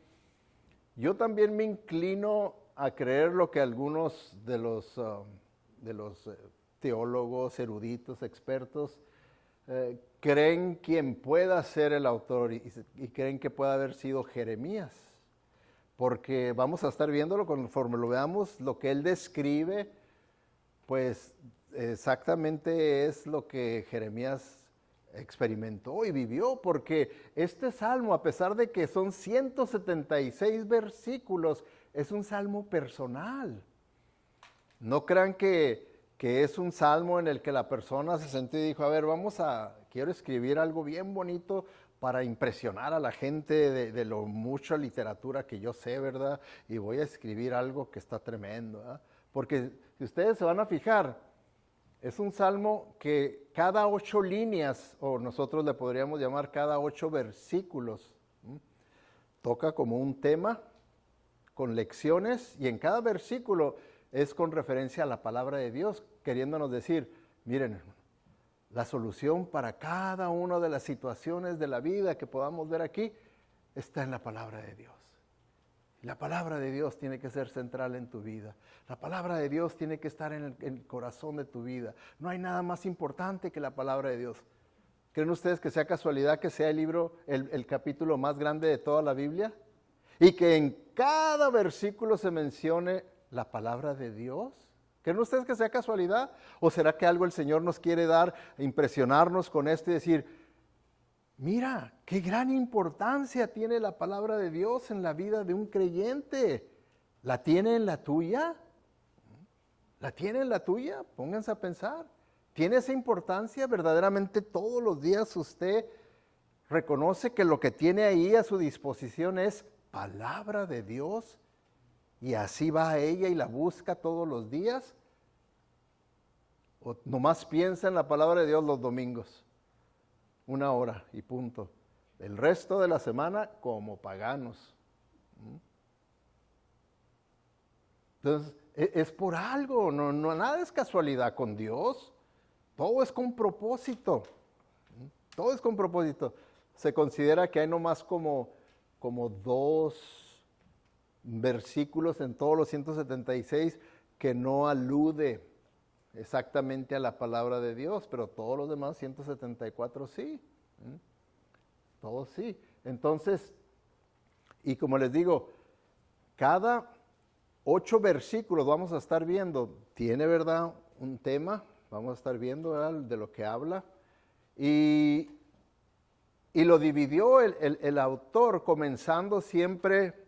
yo también me inclino a creer lo que algunos de los teólogos, eruditos, expertos, creen quien pueda ser el autor y creen que pueda haber sido Jeremías, porque vamos a estar viéndolo conforme lo veamos, lo que él describe, pues exactamente es lo que Jeremías experimentó y vivió, porque este salmo, a pesar de que son 176 versículos, es un salmo personal. No crean que es un salmo en el que la persona se sentó y dijo, a ver, quiero escribir algo bien bonito para impresionar a la gente de lo mucha literatura que yo sé, ¿verdad? Y voy a escribir algo que está tremendo, ¿verdad? Porque si ustedes se van a fijar, es un salmo que cada 8 líneas, o nosotros le podríamos llamar cada 8 versículos, toca como un tema con lecciones, y en cada versículo es con referencia a la palabra de Dios, queriéndonos decir, miren, la solución para cada una de las situaciones de la vida que podamos ver aquí está en la palabra de Dios. La palabra de Dios tiene que ser central en tu vida. La palabra de Dios tiene que estar en el corazón de tu vida. No hay nada más importante que la palabra de Dios. ¿Creen ustedes que sea casualidad que sea el libro, el capítulo más grande de toda la Biblia? Y que en cada versículo se mencione la palabra de Dios. ¿Creen ustedes que sea casualidad? ¿O será que algo el Señor nos quiere dar, impresionarnos con esto y decir, mira, qué gran importancia tiene la palabra de Dios en la vida de un creyente? ¿La tiene en la tuya? ¿La tiene en la tuya? Pónganse a pensar. ¿Tiene esa importancia? ¿Verdaderamente todos los días usted reconoce que lo que tiene ahí a su disposición es palabra de Dios? Y así va a ella y la busca todos los días. O nomás piensa en la palabra de Dios los domingos, 1 hora y punto. El resto de la semana como paganos. Entonces, es por algo, no nada es casualidad con Dios. Todo es con propósito. Todo es con propósito. Se considera que hay nomás como 2 versículos en todos los 176 que no alude exactamente a la palabra de Dios, pero todos los demás 174 sí. Todos sí. Entonces, y como les digo, cada 8 versículos vamos a estar viendo, tiene, ¿verdad?, un tema, vamos a estar viendo, ¿verdad?, de lo que habla, y lo dividió el autor, comenzando siempre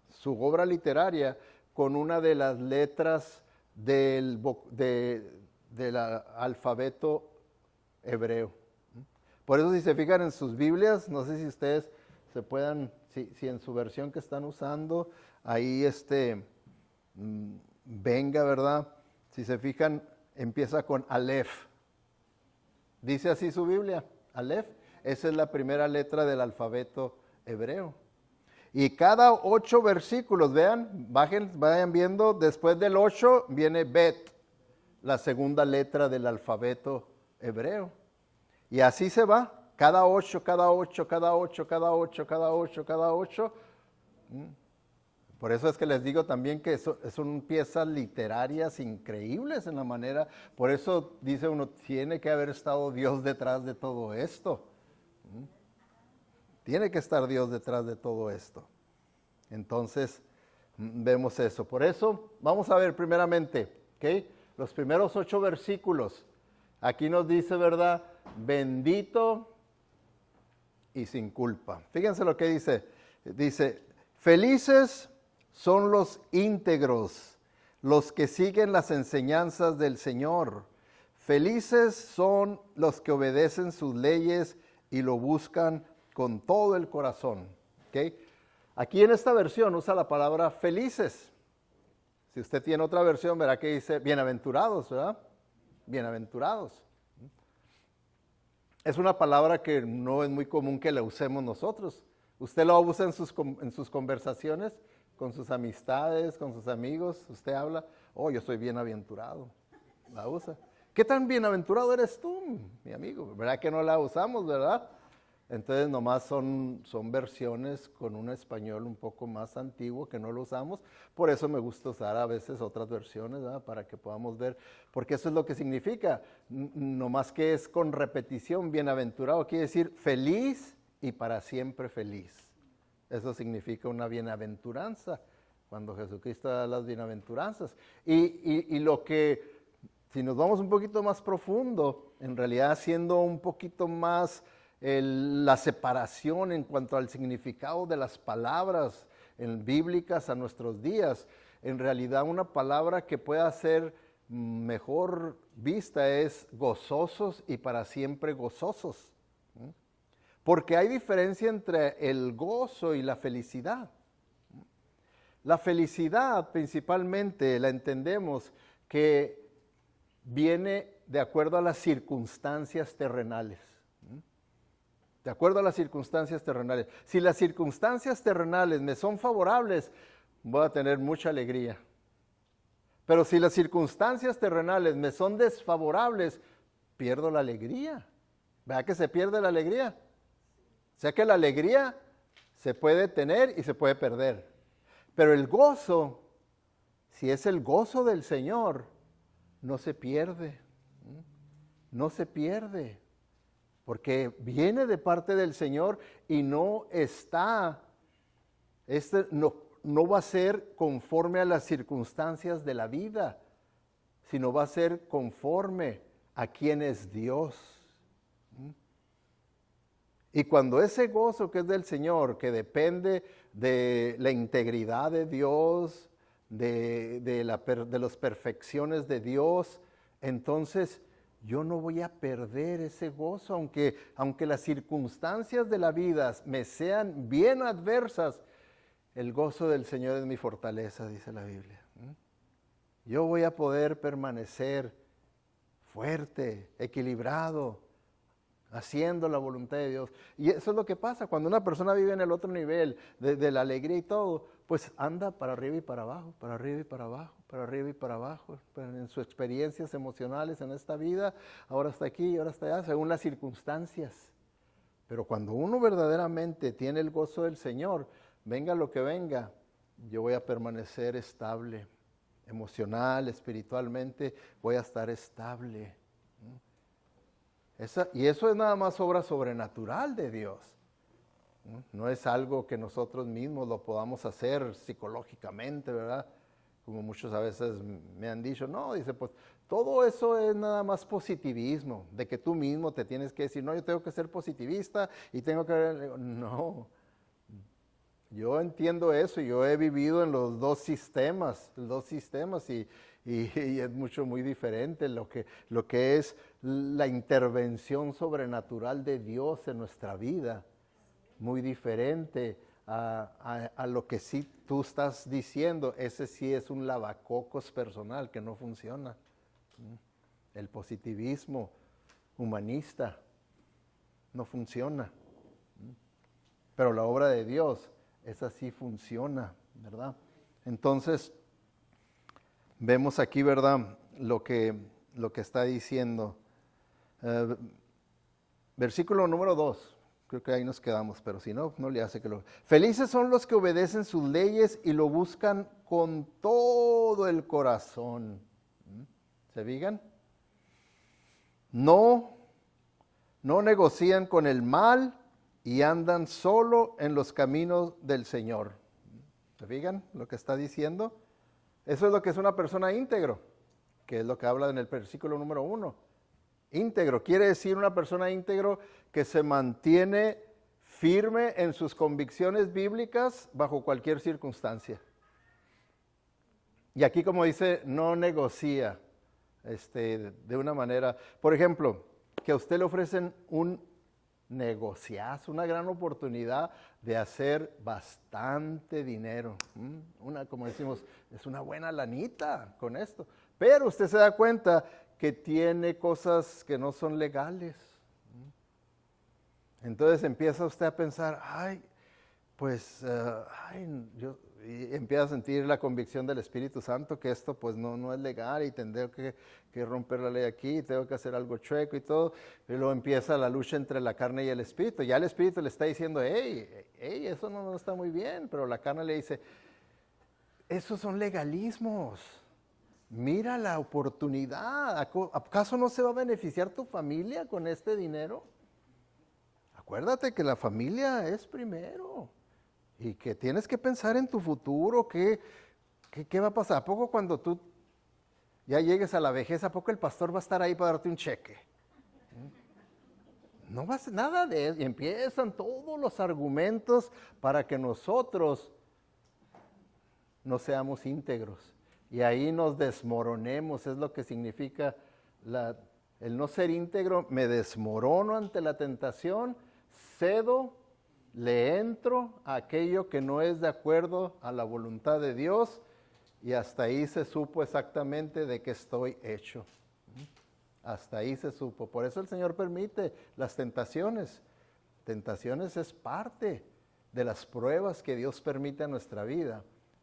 su obra literaria con una de las letras del alfabeto hebreo. Por eso, si se fijan en sus Biblias, no sé si ustedes se puedan, si en su versión que están usando, ahí venga, ¿verdad? Si se fijan, empieza con Aleph. Dice así su Biblia, Aleph. Esa es la primera letra del alfabeto hebreo. Y cada 8 versículos, vean, vayan viendo, después del 8 viene Bet, la segunda letra del alfabeto hebreo. Y así se va, cada 8, cada 8, cada 8, cada 8, cada 8, cada 8. Por eso es que les digo también que son piezas literarias increíbles en la manera. Por eso dice uno, tiene que haber estado Dios detrás de todo esto. Tiene que estar Dios detrás de todo esto. Entonces, vemos eso. Por eso, vamos a ver primeramente, ¿ok?, los primeros 8 versículos. Aquí nos dice, ¿verdad?, bendito y sin culpa. Fíjense lo que dice. Dice, felices son los íntegros, los que siguen las enseñanzas del Señor. Felices son los que obedecen sus leyes y lo buscan con todo el corazón. ¿Okay? Aquí en esta versión usa la palabra felices. Si usted tiene otra versión, verá que dice bienaventurados, ¿verdad? Bienaventurados. Es una palabra que no es muy común que la usemos nosotros. ¿Usted lo usa en sus conversaciones, con sus amistades, con sus amigos? Usted habla, oh, yo soy bienaventurado. La usa. ¿Qué tan bienaventurado eres tú, mi amigo? ¿Verdad que no la usamos, verdad? Entonces nomás son versiones con un español un poco más antiguo que no lo usamos. Por eso me gusta usar a veces otras versiones, ¿verdad? Para que podamos ver, porque eso es lo que significa. Nomás que es con repetición, bienaventurado quiere decir feliz y para siempre feliz. Eso significa una bienaventuranza, cuando Jesucristo da las bienaventuranzas. Y lo que, si nos vamos un poquito más profundo, en realidad haciendo un poquito más la separación en cuanto al significado de las palabras bíblicas a nuestros días, en realidad una palabra que pueda ser mejor vista es gozosos y para siempre gozosos. Porque hay diferencia entre el gozo y la felicidad. La felicidad principalmente la entendemos que viene de acuerdo a las circunstancias terrenales. De acuerdo a las circunstancias terrenales. Si las circunstancias terrenales me son favorables, voy a tener mucha alegría. Pero si las circunstancias terrenales me son desfavorables, pierdo la alegría. ¿Verdad que se pierde la alegría? O sea que la alegría se puede tener y se puede perder. Pero el gozo, si es el gozo del Señor, no se pierde. No se pierde. Porque viene de parte del Señor y no está, no va a ser conforme a las circunstancias de la vida, sino va a ser conforme a quién es Dios. Y cuando ese gozo que es del Señor, que depende de la integridad de Dios, de las perfecciones de Dios, entonces yo no voy a perder ese gozo, aunque las circunstancias de la vida me sean bien adversas, el gozo del Señor es mi fortaleza, dice la Biblia. Yo voy a poder permanecer fuerte, equilibrado, haciendo la voluntad de Dios. Y eso es lo que pasa cuando una persona vive en el otro nivel de la alegría y todo, pues anda para arriba y para abajo, para arriba y para abajo, para arriba y para abajo, en sus experiencias emocionales en esta vida, ahora está aquí, ahora está allá, según las circunstancias. Pero cuando uno verdaderamente tiene el gozo del Señor, venga lo que venga, yo voy a permanecer estable, emocional, espiritualmente, voy a estar estable. Y eso es nada más obra sobrenatural de Dios. No es algo que nosotros mismos lo podamos hacer psicológicamente, ¿verdad? Como muchos a veces me han dicho, no, dice, pues todo eso es nada más positivismo, de que tú mismo te tienes que decir, no, yo tengo que ser positivista y tengo que... No, yo entiendo eso, yo he vivido en los dos sistemas y es muy diferente lo que es la intervención sobrenatural de Dios en nuestra vida. Muy diferente a lo que sí tú estás diciendo. Ese sí es un lavacocos personal que no funciona. El positivismo humanista no funciona. Pero la obra de Dios, esa sí funciona, ¿verdad? Entonces, vemos aquí, ¿verdad? Lo que está diciendo. Versículo número 2. Creo que ahí nos quedamos, pero si no, no le hace que lo... Felices son los que obedecen sus leyes y lo buscan con todo el corazón. ¿Se fijan? No negocian con el mal y andan solo en los caminos del Señor. ¿Se fijan lo que está diciendo? Eso es lo que es una persona íntegro, que es lo que habla en el versículo número 1. Íntegro quiere decir una persona íntegro que se mantiene firme en sus convicciones bíblicas bajo cualquier circunstancia. Y aquí, como dice, no negocia de una manera. Por ejemplo, que a usted le ofrecen un negociazo, una gran oportunidad de hacer bastante dinero. Como decimos, es una buena lanita con esto. Pero usted se da cuenta que tiene cosas que no son legales. Entonces empieza usted a pensar, ay, pues, y empiezo a sentir la convicción del Espíritu Santo que esto pues no es legal y tendré que romper la ley aquí, tengo que hacer algo chueco y todo. Y luego empieza la lucha entre la carne y el Espíritu. Ya el Espíritu le está diciendo, hey, eso no está muy bien, pero la carne le dice, esos son legalismos. Mira la oportunidad. ¿Acaso no se va a beneficiar tu familia con este dinero? Acuérdate que la familia es primero y que tienes que pensar en tu futuro, ¿qué va a pasar? ¿A poco cuando tú ya llegues a la vejez, a poco el pastor va a estar ahí para darte un cheque? No va a ser nada de eso. Y empiezan todos los argumentos para que nosotros no seamos íntegros. Y ahí nos desmoronemos, es lo que significa el no ser íntegro. Me desmorono ante la tentación, cedo, le entro a aquello que no es de acuerdo a la voluntad de Dios y hasta ahí se supo exactamente de qué estoy hecho. Hasta ahí se supo. Por eso el Señor permite las tentaciones. Tentaciones es parte de las pruebas que Dios permite en nuestra vida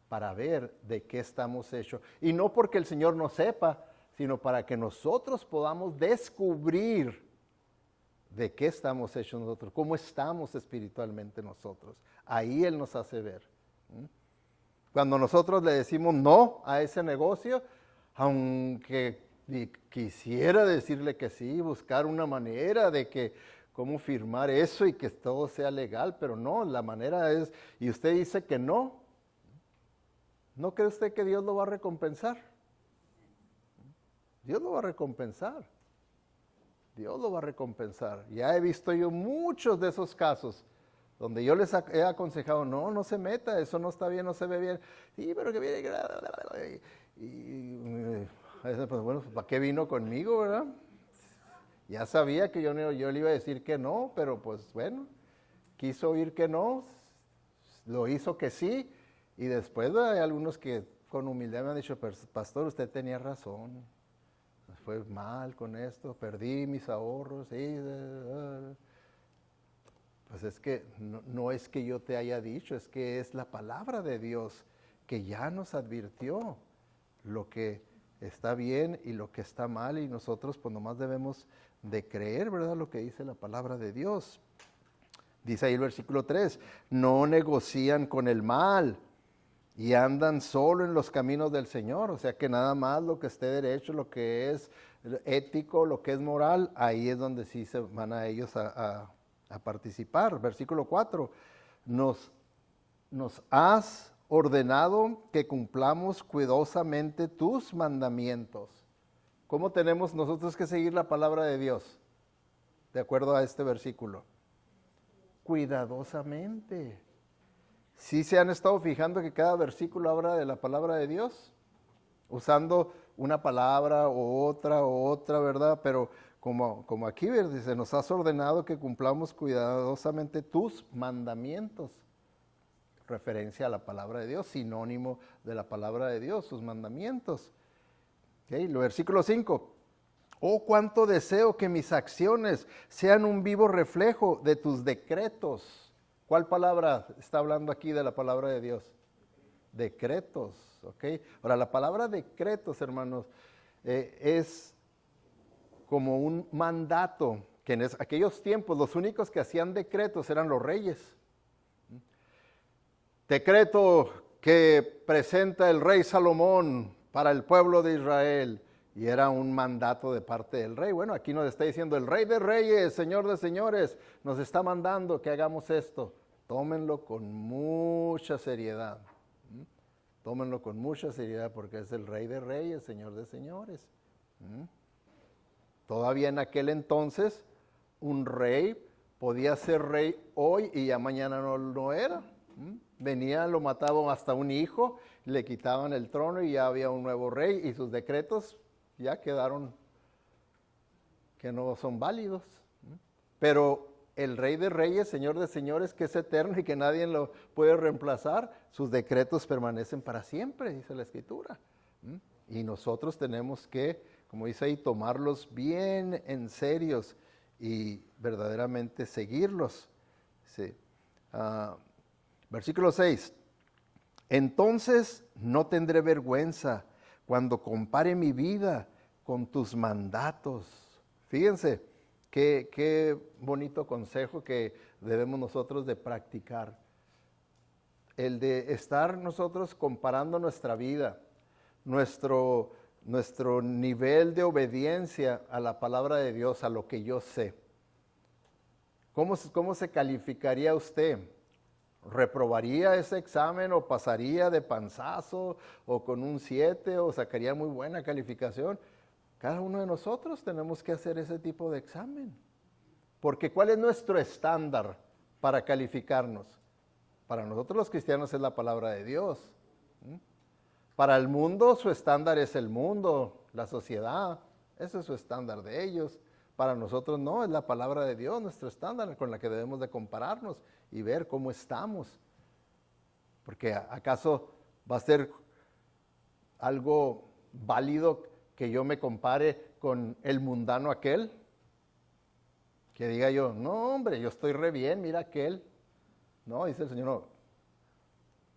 para ver de qué estamos hechos. Y no porque el Señor no sepa, sino para que nosotros podamos descubrir de qué estamos hechos nosotros, cómo estamos espiritualmente nosotros. Ahí Él nos hace ver. Cuando nosotros le decimos no a ese negocio, aunque quisiera decirle que sí, buscar una manera de que cómo firmar eso y que todo sea legal, pero no, la manera es, y usted dice que no, ¿no cree usted que Dios lo va a recompensar? Dios lo va a recompensar. Dios lo va a recompensar. Ya he visto yo muchos de esos casos donde yo les he aconsejado, no se meta, eso no está bien, no se ve bien. Sí, pero que viene. Pues bueno, ¿para qué vino conmigo, verdad? Ya sabía que yo le iba a decir que no, pero pues bueno, quiso oír que no, lo hizo que sí, y después hay algunos que con humildad me han dicho, pastor, usted tenía razón. Fue mal con esto, perdí mis ahorros. Pues es que no es que yo te haya dicho, es que es la palabra de Dios que ya nos advirtió lo que está bien y lo que está mal, y nosotros pues nomás debemos de creer, ¿verdad? Lo que dice la palabra de Dios. Dice ahí el versículo 3, no negocian con el mal y andan solo en los caminos del Señor. O sea que nada más lo que esté derecho, lo que es ético, lo que es moral, ahí es donde sí se van a ellos a participar. Versículo 4, nos has ordenado que cumplamos cuidadosamente tus mandamientos. ¿Cómo tenemos nosotros que seguir la palabra de Dios? De acuerdo a este versículo. Cuidadosamente. ¿Sí se han estado fijando que cada versículo habla de la palabra de Dios? Usando una palabra o otra, ¿verdad? Pero como aquí dice, nos has ordenado que cumplamos cuidadosamente tus mandamientos. Referencia a la palabra de Dios, sinónimo de la palabra de Dios, sus mandamientos. ¿Okay? El versículo 5. Oh, cuánto deseo que mis acciones sean un vivo reflejo de tus decretos. ¿Cuál palabra está hablando aquí de la palabra de Dios? Decretos, ¿ok? Ahora, la palabra decretos, hermanos, es como un mandato, que en aquellos tiempos los únicos que hacían decretos eran los reyes. Decreto que presenta el rey Salomón para el pueblo de Israel, y era un mandato de parte del rey. Bueno, aquí nos está diciendo el rey de reyes, señor de señores, nos está mandando que hagamos esto. Tómenlo con mucha seriedad. Tómenlo con mucha seriedad porque es el rey de reyes, señor de señores. Todavía en aquel entonces, un rey podía ser rey hoy y ya mañana no era. Venían, lo mataban hasta un hijo, le quitaban el trono y ya había un nuevo rey, y sus decretos ya quedaron que no son válidos. Pero el rey de reyes, señor de señores, que es eterno y que nadie lo puede reemplazar, sus decretos permanecen para siempre, dice la Escritura. Y nosotros tenemos que, como dice ahí, tomarlos bien en serios y verdaderamente seguirlos. Sí. Versículo 6. Entonces no tendré vergüenza cuando compare mi vida con tus mandatos. Fíjense, qué bonito consejo que debemos nosotros de practicar. El de estar nosotros comparando nuestra vida, nuestro nivel de obediencia a la palabra de Dios, a lo que yo sé. ¿Cómo se calificaría usted? ¿Reprobaría ese examen o pasaría de panzazo o con un 7 o sacaría muy buena calificación? Cada uno de nosotros tenemos que hacer ese tipo de examen. Porque ¿cuál es nuestro estándar para calificarnos? Para nosotros los cristianos es la palabra de Dios. Para el mundo su estándar es el mundo, la sociedad. Ese es su estándar de ellos. Para nosotros no, es la palabra de Dios, nuestro estándar con la que debemos de compararnos y ver cómo estamos. Porque ¿acaso va a ser algo válido que yo me compare con el mundano aquel? Que diga yo, no hombre, yo estoy re bien, mira aquel. No, dice el Señor, no,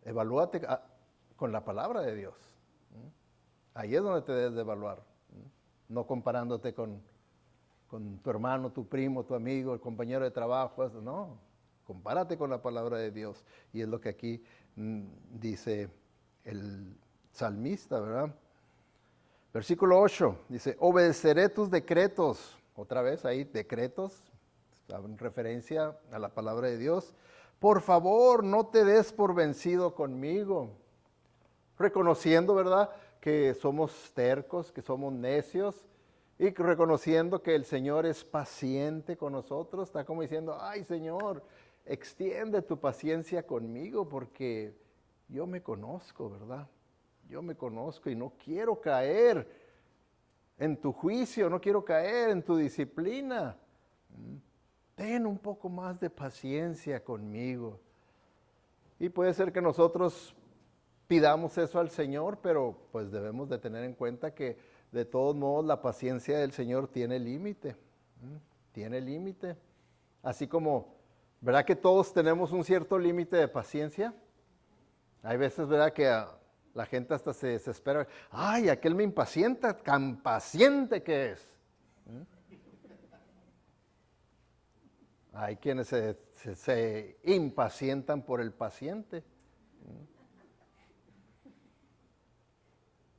evalúate con la palabra de Dios. Ahí es donde te debes de evaluar. No comparándote con tu hermano, tu primo, tu amigo, el compañero de trabajo. No, compárate con la palabra de Dios. Y es lo que aquí dice el salmista, ¿verdad? Versículo 8, dice, obedeceré tus decretos. Otra vez ahí, decretos, en referencia a la palabra de Dios. Por favor, no te des por vencido conmigo. Reconociendo, ¿verdad?, que somos tercos, que somos necios, y reconociendo que el Señor es paciente con nosotros. Está como diciendo, ay Señor, extiende tu paciencia conmigo porque yo me conozco, ¿verdad? Yo me conozco y no quiero caer en tu juicio, no quiero caer en tu disciplina. Ten un poco más de paciencia conmigo. Y puede ser que nosotros pidamos eso al Señor, pero pues debemos de tener en cuenta que de todos modos la paciencia del Señor tiene límite. Tiene límite. Así como, ¿verdad que todos tenemos un cierto límite de paciencia? Hay veces, ¿verdad?, que la gente hasta se desespera. ¡Ay, aquel me impacienta! ¡Tan paciente que es! Hay quienes se impacientan por el paciente.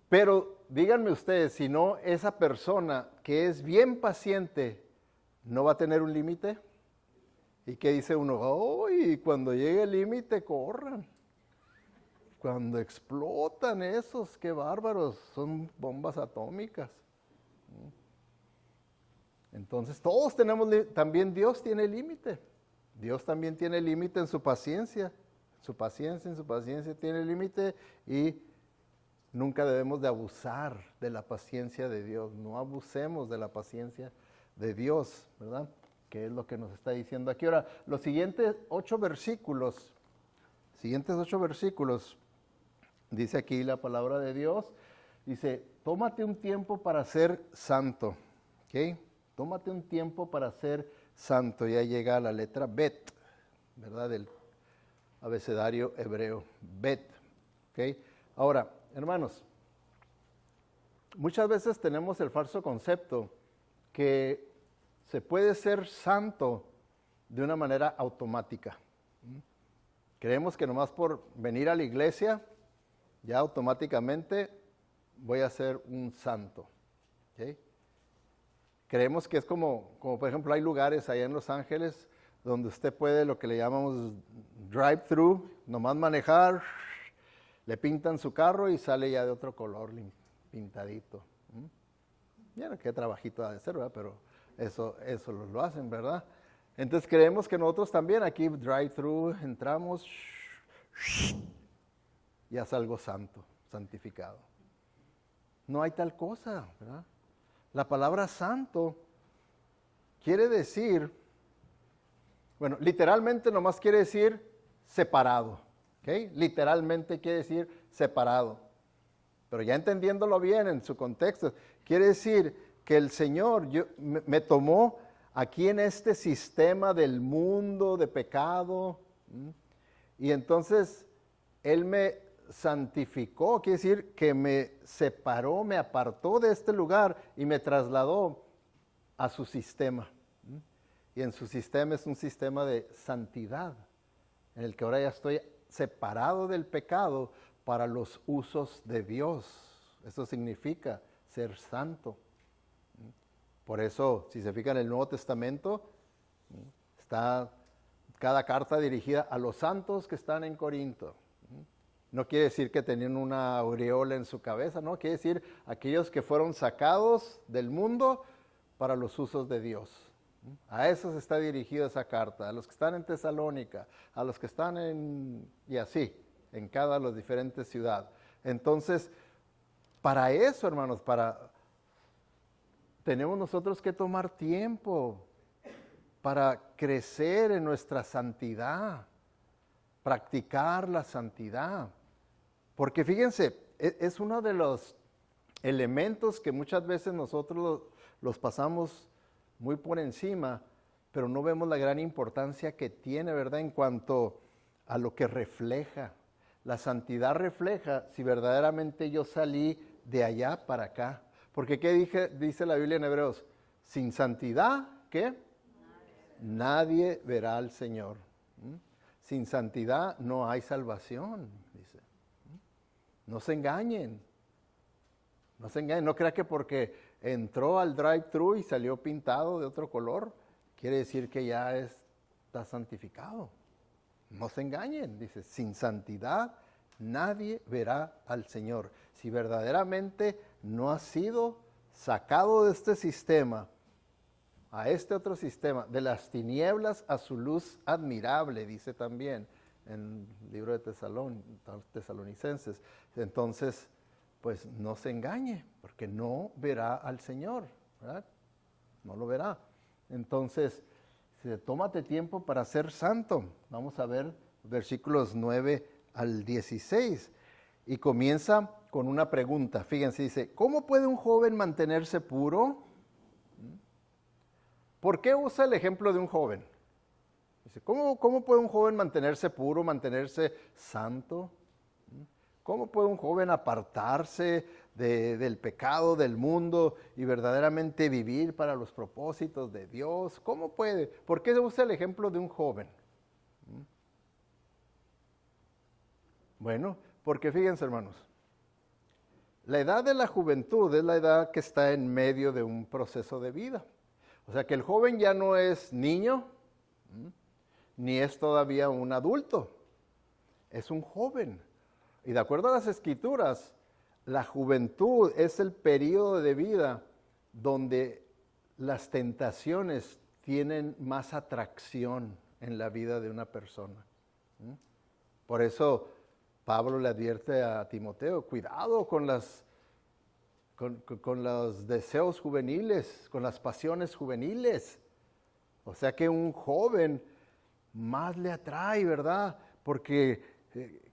Pero díganme ustedes, si no, esa persona que es bien paciente, ¿no va a tener un límite? ¿Y qué dice uno? ¡Ay, cuando llegue el límite, corran! Cuando explotan esos, qué bárbaros, son bombas atómicas. Entonces todos tenemos, también Dios tiene límite. Dios también tiene límite en su paciencia. En su paciencia tiene límite y nunca debemos de abusar de la paciencia de Dios. No abusemos de la paciencia de Dios, ¿verdad? Que es lo que nos está diciendo aquí. Ahora, los siguientes 8 versículos, dice aquí la palabra de Dios, dice, tómate un tiempo para ser santo, ¿ok? Tómate un tiempo para ser santo. Ya llega la letra Bet, ¿verdad? Del abecedario hebreo, Bet, ¿ok? Ahora, hermanos, muchas veces tenemos el falso concepto que se puede ser santo de una manera automática. Creemos que nomás por venir a la iglesia, ya automáticamente voy a ser un santo. ¿Okay? Creemos que es como por ejemplo, hay lugares allá en Los Ángeles donde usted puede lo que le llamamos drive-thru, nomás manejar, le pintan su carro y sale ya de otro color pintadito. Ya no, qué trabajito ha de ser, ¿verdad? Pero eso lo hacen, ¿verdad? Entonces creemos que nosotros también aquí drive-thru entramos, ya salgo santo, santificado. No hay tal cosa, ¿verdad? La palabra santo quiere decir, bueno, literalmente nomás quiere decir separado, ¿ok? Literalmente quiere decir separado. Pero ya entendiéndolo bien en su contexto, quiere decir que el Señor me tomó aquí en este sistema del mundo de pecado Y entonces Él me santificó, quiere decir que me separó, me apartó de este lugar y me trasladó a su sistema. Y en su sistema es un sistema de santidad, en el que ahora ya estoy separado del pecado para los usos de Dios. Eso significa ser santo. Por eso, si se fijan en el Nuevo Testamento, está cada carta dirigida a los santos que están en Corinto. No quiere decir que tenían una aureola en su cabeza, no, quiere decir aquellos que fueron sacados del mundo para los usos de Dios. A esos está dirigida esa carta, a los que están en Tesalónica, a los que están y así, en cada las diferentes ciudades. Entonces, para eso, hermanos, tenemos nosotros que tomar tiempo para crecer en nuestra santidad, practicar la santidad. Porque fíjense, es uno de los elementos que muchas veces nosotros los pasamos muy por encima, pero no vemos la gran importancia que tiene, ¿verdad? En cuanto a lo que refleja. La santidad refleja si verdaderamente yo salí de allá para acá. Porque ¿qué dice la Biblia en Hebreos? Sin santidad, ¿qué? Nadie verá al Señor. Sin santidad no hay salvación, dice. No se engañen. No se engañen. No crea que porque entró al drive-thru y salió pintado de otro color, quiere decir que ya está santificado. No se engañen, dice, sin santidad nadie verá al Señor. Si verdaderamente no ha sido sacado de este sistema, a este otro sistema, de las tinieblas a su luz admirable, dice también en el libro de Tesalonicenses. Entonces, pues no se engañe, porque no verá al Señor, ¿verdad? No lo verá. Entonces, tómate tiempo para ser santo. Vamos a ver versículos 9 al 16. Y comienza con una pregunta. Fíjense, dice, ¿cómo puede un joven mantenerse puro? ¿Por qué usa el ejemplo de un joven? Dice, ¿cómo puede un joven mantenerse puro, mantenerse santo? ¿Cómo puede un joven apartarse del pecado, del mundo y verdaderamente vivir para los propósitos de Dios? ¿Cómo puede? ¿Por qué se usa el ejemplo de un joven? Bueno, porque fíjense, hermanos, la edad de la juventud es la edad que está en medio de un proceso de vida. O sea que el joven ya no es niño, ni es todavía un adulto, es un joven. Y de acuerdo a las Escrituras, la juventud es el periodo de vida donde las tentaciones tienen más atracción en la vida de una persona. Por eso Pablo le advierte a Timoteo, cuidado con los deseos juveniles, con las pasiones juveniles. O sea que un joven más le atrae, ¿verdad? Porque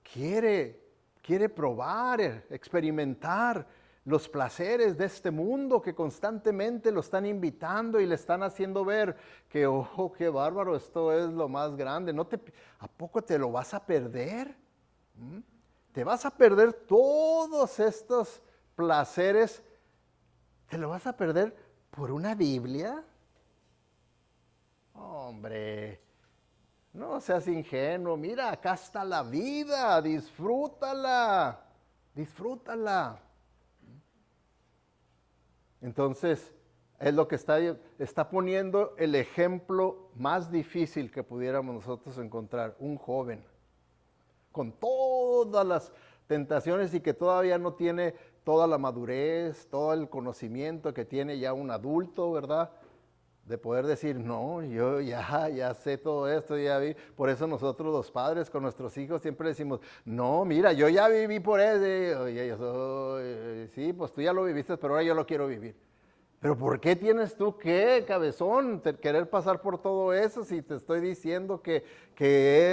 quiere probar, experimentar los placeres de este mundo que constantemente lo están invitando y le están haciendo ver que, oh, qué bárbaro, esto es lo más grande. ¿A poco te lo vas a perder? ¿Te vas a perder todos estos placeres? ¿Te lo vas a perder por una Biblia? Hombre, no seas ingenuo, mira, acá está la vida, disfrútala, disfrútala. Entonces, es lo que está poniendo el ejemplo más difícil que pudiéramos nosotros encontrar, un joven, con todas las tentaciones y que todavía no tiene toda la madurez, todo el conocimiento que tiene ya un adulto, ¿verdad? De poder decir, no, yo ya sé todo esto, ya vi. Por eso nosotros los padres con nuestros hijos siempre decimos, no, mira, yo ya viví por eso. Sí, pues tú ya lo viviste, pero ahora yo lo quiero vivir. Pero ¿por qué tienes tú cabezón, querer pasar por todo eso si te estoy diciendo que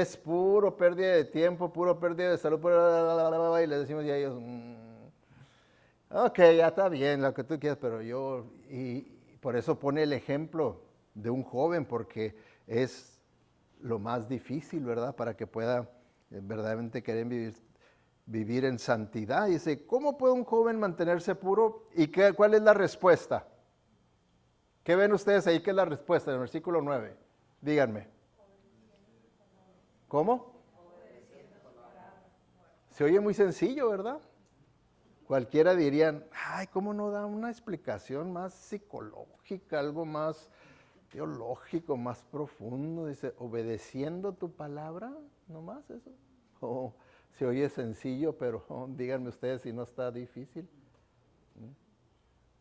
es puro pérdida de tiempo, puro pérdida de salud, y le decimos ya a ellos, ok, ya está bien, lo que tú quieras, pero yo... Por eso pone el ejemplo de un joven, porque es lo más difícil, ¿verdad? Para que pueda verdaderamente quieren vivir en santidad. Y dice, ¿cómo puede un joven mantenerse puro? ¿Y cuál es la respuesta? ¿Qué ven ustedes ahí? ¿Qué es la respuesta en el versículo 9? Díganme. ¿Cómo? Se oye muy sencillo, ¿verdad? Cualquiera dirían, ay, ¿cómo no da una explicación más psicológica, algo más teológico, más profundo? Dice, obedeciendo tu palabra, nomás eso. Oh, se oye sencillo, pero díganme ustedes si no está difícil.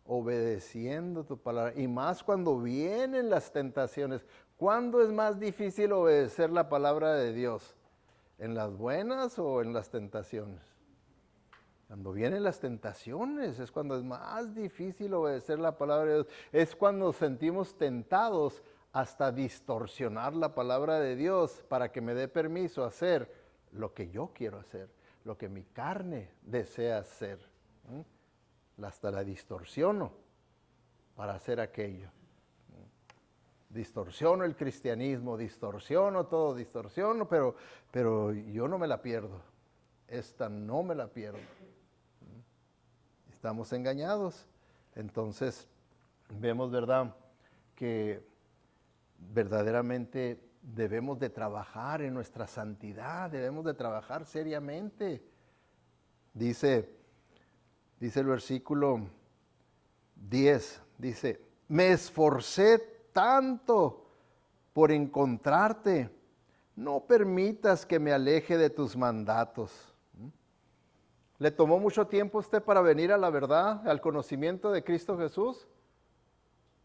Obedeciendo tu palabra. Y más cuando vienen las tentaciones. ¿Cuándo es más difícil obedecer la palabra de Dios? ¿En las buenas o en las tentaciones? Cuando vienen las tentaciones es cuando es más difícil obedecer la palabra de Dios. Es cuando sentimos tentados hasta distorsionar la palabra de Dios para que me dé permiso a hacer lo que yo quiero hacer, lo que mi carne desea hacer. Hasta la distorsiono para hacer aquello. Distorsiono el cristianismo, distorsiono todo, pero yo no me la pierdo. Esta no me la pierdo. Estamos engañados. Entonces, vemos, ¿verdad?, que verdaderamente debemos de trabajar en nuestra santidad, debemos de trabajar seriamente. Dice el versículo 10, dice, me esforcé tanto por encontrarte, no permitas que me aleje de tus mandatos. ¿Le tomó mucho tiempo a usted para venir a la verdad, al conocimiento de Cristo Jesús?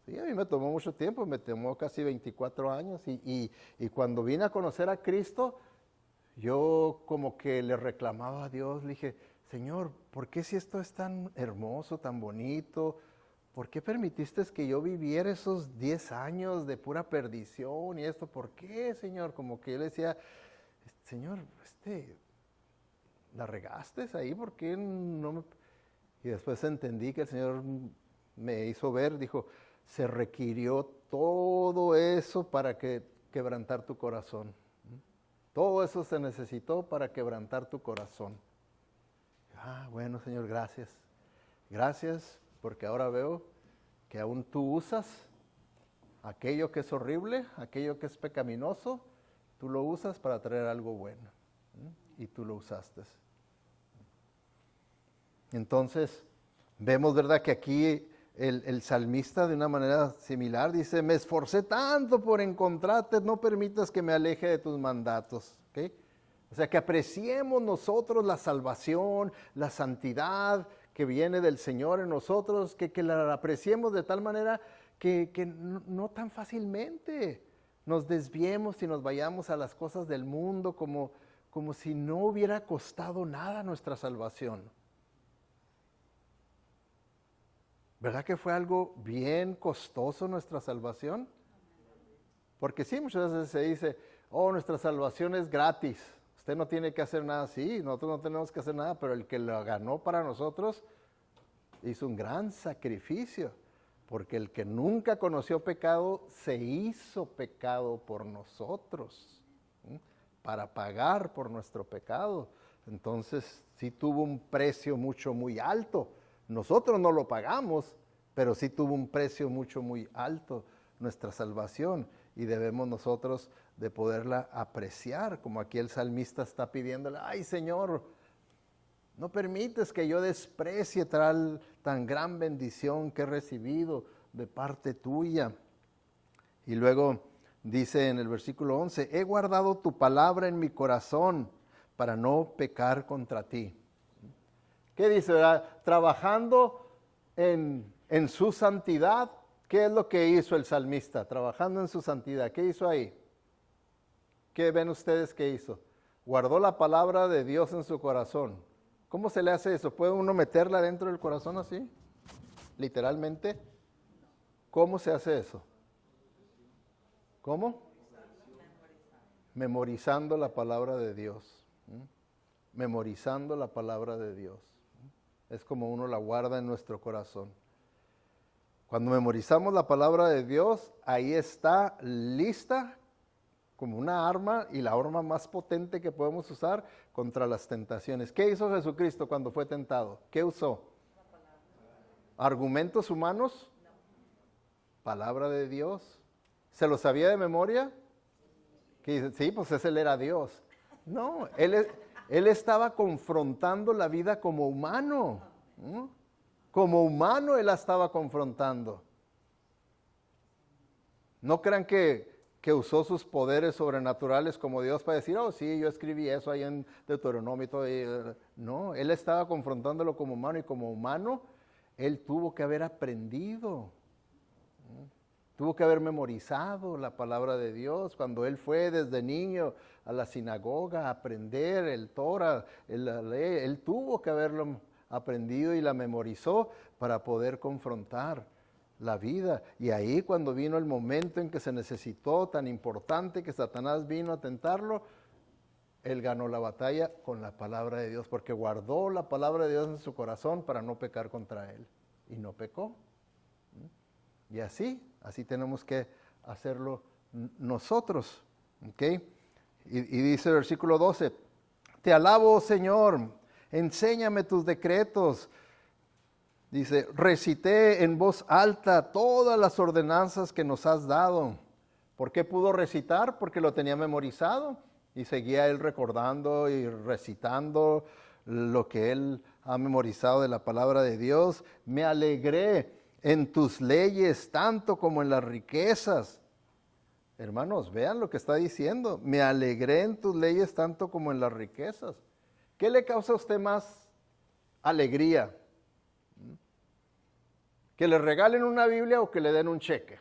Sí, a mí me tomó mucho tiempo, me tomó casi 24 años y cuando vine a conocer a Cristo, yo como que le reclamaba a Dios, le dije, Señor, ¿por qué si esto es tan hermoso, tan bonito? ¿Por qué permitiste que yo viviera esos 10 años de pura perdición y esto? ¿Por qué, Señor? Como que yo le decía, Señor, la regaste ahí, ¿por qué no me...? Y después entendí que el Señor me hizo ver, dijo, se requirió todo eso para quebrantar tu corazón. Todo eso se necesitó para quebrantar tu corazón. Bueno, Señor, gracias. Gracias, porque ahora veo que aún tú usas aquello que es horrible, aquello que es pecaminoso, tú lo usas para traer algo bueno. Y tú lo usaste. Entonces, vemos, ¿verdad?, que aquí el salmista de una manera similar dice, me esforcé tanto por encontrarte, no permitas que me aleje de tus mandatos. ¿Okay? O sea, que apreciemos nosotros la salvación, la santidad que viene del Señor en nosotros, que la apreciemos de tal manera que no tan fácilmente nos desviemos y nos vayamos a las cosas del mundo como si no hubiera costado nada nuestra salvación. ¿Verdad que fue algo bien costoso nuestra salvación? Porque sí, muchas veces se dice, nuestra salvación es gratis, usted no tiene que hacer nada. Sí, nosotros no tenemos que hacer nada, pero el que lo ganó para nosotros hizo un gran sacrificio, porque el que nunca conoció pecado se hizo pecado por nosotros, para pagar por nuestro pecado. Entonces sí tuvo un precio muy alto. Nosotros no lo pagamos, pero sí tuvo un precio muy alto nuestra salvación, y debemos nosotros de poderla apreciar, como aquí el salmista está pidiéndole, ay Señor, no permites que yo desprecie tan gran bendición que he recibido de parte tuya. Y luego dice en el versículo 11, he guardado tu palabra en mi corazón para no pecar contra ti. ¿Qué dice? ¿Verdad? Trabajando en su santidad. ¿Qué es lo que hizo el salmista? Trabajando en su santidad. ¿Qué hizo ahí? ¿Qué ven ustedes que hizo? Guardó la palabra de Dios en su corazón. ¿Cómo se le hace eso? ¿Puede uno meterla dentro del corazón así? Literalmente. ¿Cómo se hace eso? ¿Cómo? Memorizando la palabra de Dios. Memorizando la palabra de Dios. Es como uno la guarda en nuestro corazón. Cuando memorizamos la palabra de Dios, ahí está lista como una arma y la arma más potente que podemos usar contra las tentaciones. ¿Qué hizo Jesucristo cuando fue tentado? ¿Qué usó? ¿Argumentos humanos? Palabra de Dios. ¿Se lo sabía de memoria? Que dice, sí, pues él era Dios. No, él estaba confrontando la vida como humano. ¿No? Como humano él la estaba confrontando. No crean que usó sus poderes sobrenaturales como Dios para decir, oh sí, yo escribí eso ahí en Deuteronomio y todo. No, él estaba confrontándolo como humano y como humano él tuvo que haber aprendido. Tuvo que haber memorizado la palabra de Dios. Cuando él fue desde niño a la sinagoga a aprender el Torah, la ley, él tuvo que haberlo aprendido y la memorizó para poder confrontar la vida. Y ahí cuando vino el momento en que se necesitó, tan importante que Satanás vino a tentarlo, él ganó la batalla con la palabra de Dios, porque guardó la palabra de Dios en su corazón para no pecar contra él. Y no pecó. Y así tenemos que hacerlo nosotros. ¿Okay? Y dice el versículo 12, te alabo, Señor, enséñame tus decretos. Dice, recité en voz alta todas las ordenanzas que nos has dado. ¿Por qué pudo recitar? Porque lo tenía memorizado y seguía él recordando y recitando lo que él ha memorizado de la palabra de Dios. Me alegré en tus leyes tanto como en las riquezas. Hermanos, vean lo que está diciendo. Me alegré en tus leyes tanto como en las riquezas. ¿Qué le causa a usted más alegría? ¿Que le regalen una Biblia o que le den un cheque?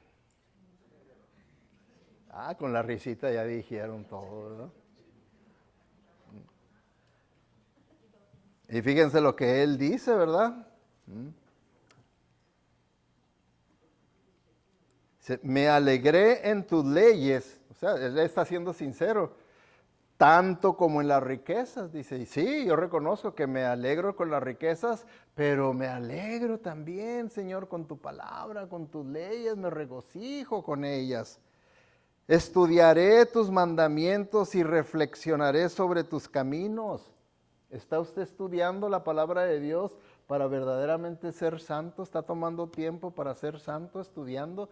Ah, con la risita ya dijeron todo, ¿no? Y fíjense lo que él dice, ¿verdad? Me alegré en tus leyes, o sea, él está siendo sincero, tanto como en las riquezas, dice, y sí, yo reconozco que me alegro con las riquezas, pero me alegro también, Señor, con tu palabra, con tus leyes, me regocijo con ellas. Estudiaré tus mandamientos y reflexionaré sobre tus caminos. ¿Está usted estudiando la palabra de Dios para verdaderamente ser santo? ¿Está tomando tiempo para ser santo, estudiando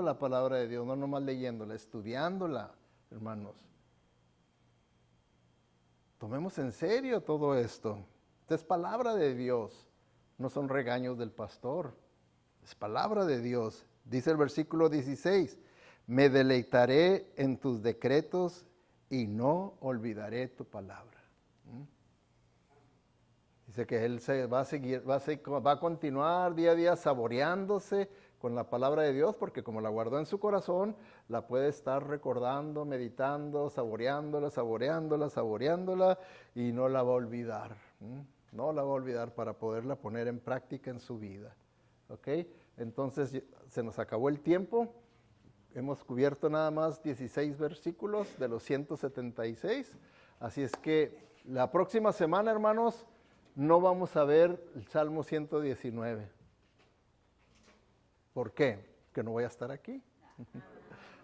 la palabra de Dios, no nomás leyéndola, estudiándola, hermanos? Tomemos en serio todo esto. Esta es palabra de Dios, no son regaños del pastor, es palabra de Dios. Dice el versículo 16, me deleitaré en tus decretos y no olvidaré tu palabra. Dice que él va a continuar día a día saboreándose con la palabra de Dios, porque como la guardó en su corazón, la puede estar recordando, meditando, saboreándola, y no la va a olvidar. No la va a olvidar para poderla poner en práctica en su vida. ¿Ok? Entonces se nos acabó el tiempo. Hemos cubierto nada más 16 versículos de los 176. Así es que la próxima semana, hermanos, no vamos a ver el Salmo 119. ¿Por qué? Porque no voy a estar aquí.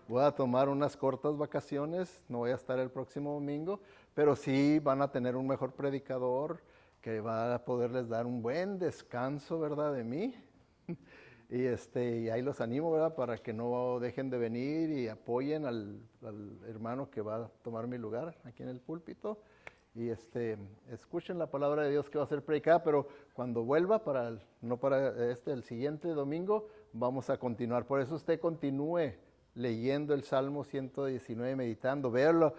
Voy a tomar unas cortas vacaciones, no voy a estar el próximo domingo, pero sí van a tener un mejor predicador que va a poderles dar un buen descanso, ¿verdad?, de mí. Y ahí los animo, ¿verdad?, para que no dejen de venir y apoyen al hermano que va a tomar mi lugar aquí en el púlpito. Y escuchen la palabra de Dios que va a ser predicada, pero cuando vuelva, el siguiente domingo, vamos a continuar. Por eso usted continúe leyendo el Salmo 119, meditando, véalo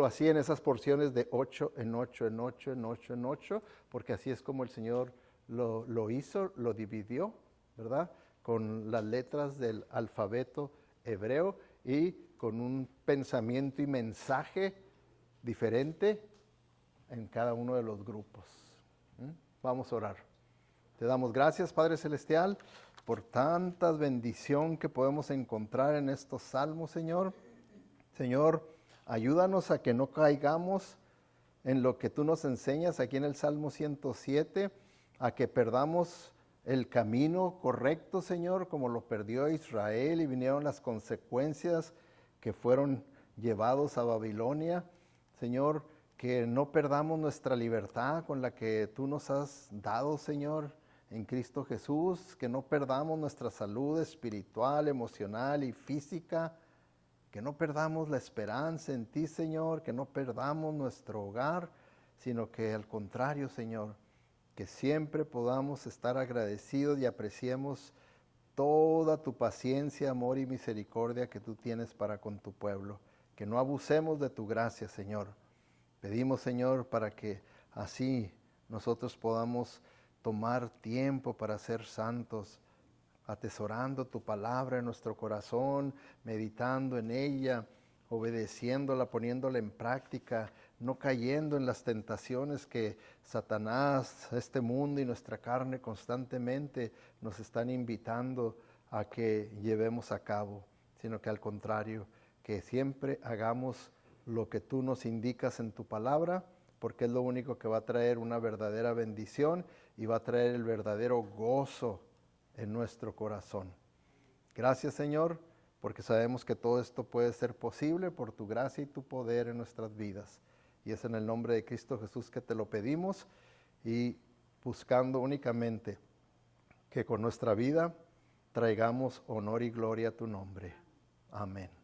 así en esas porciones de 8 en 8, en 8, en 8, en 8, porque así es como el Señor lo hizo, lo dividió, ¿verdad?, con las letras del alfabeto hebreo y con un pensamiento y mensaje diferente en cada uno de los grupos. Vamos a orar. Te damos gracias, Padre Celestial, por tantas bendición que podemos encontrar en estos salmos, Señor. Señor, ayúdanos a que no caigamos en lo que tú nos enseñas aquí en el Salmo 107, a que perdamos el camino correcto, Señor, como lo perdió Israel y vinieron las consecuencias que fueron llevados a Babilonia. Señor, que no perdamos nuestra libertad con la que tú nos has dado, Señor, en Cristo Jesús, que no perdamos nuestra salud espiritual, emocional y física, que no perdamos la esperanza en ti, Señor, que no perdamos nuestro hogar, sino que al contrario, Señor, que siempre podamos estar agradecidos y apreciemos toda tu paciencia, amor y misericordia que tú tienes para con tu pueblo. Que no abusemos de tu gracia, Señor. Pedimos, Señor, para que así nosotros podamos tomar tiempo para ser santos, atesorando tu palabra en nuestro corazón, meditando en ella, obedeciéndola, poniéndola en práctica, no cayendo en las tentaciones que Satanás, este mundo y nuestra carne constantemente nos están invitando a que llevemos a cabo, sino que al contrario, que siempre hagamos lo que tú nos indicas en tu palabra, porque es lo único que va a traer una verdadera bendición y va a traer el verdadero gozo en nuestro corazón. Gracias, Señor, porque sabemos que todo esto puede ser posible por tu gracia y tu poder en nuestras vidas. Y es en el nombre de Cristo Jesús que te lo pedimos y buscando únicamente que con nuestra vida traigamos honor y gloria a tu nombre. Amén.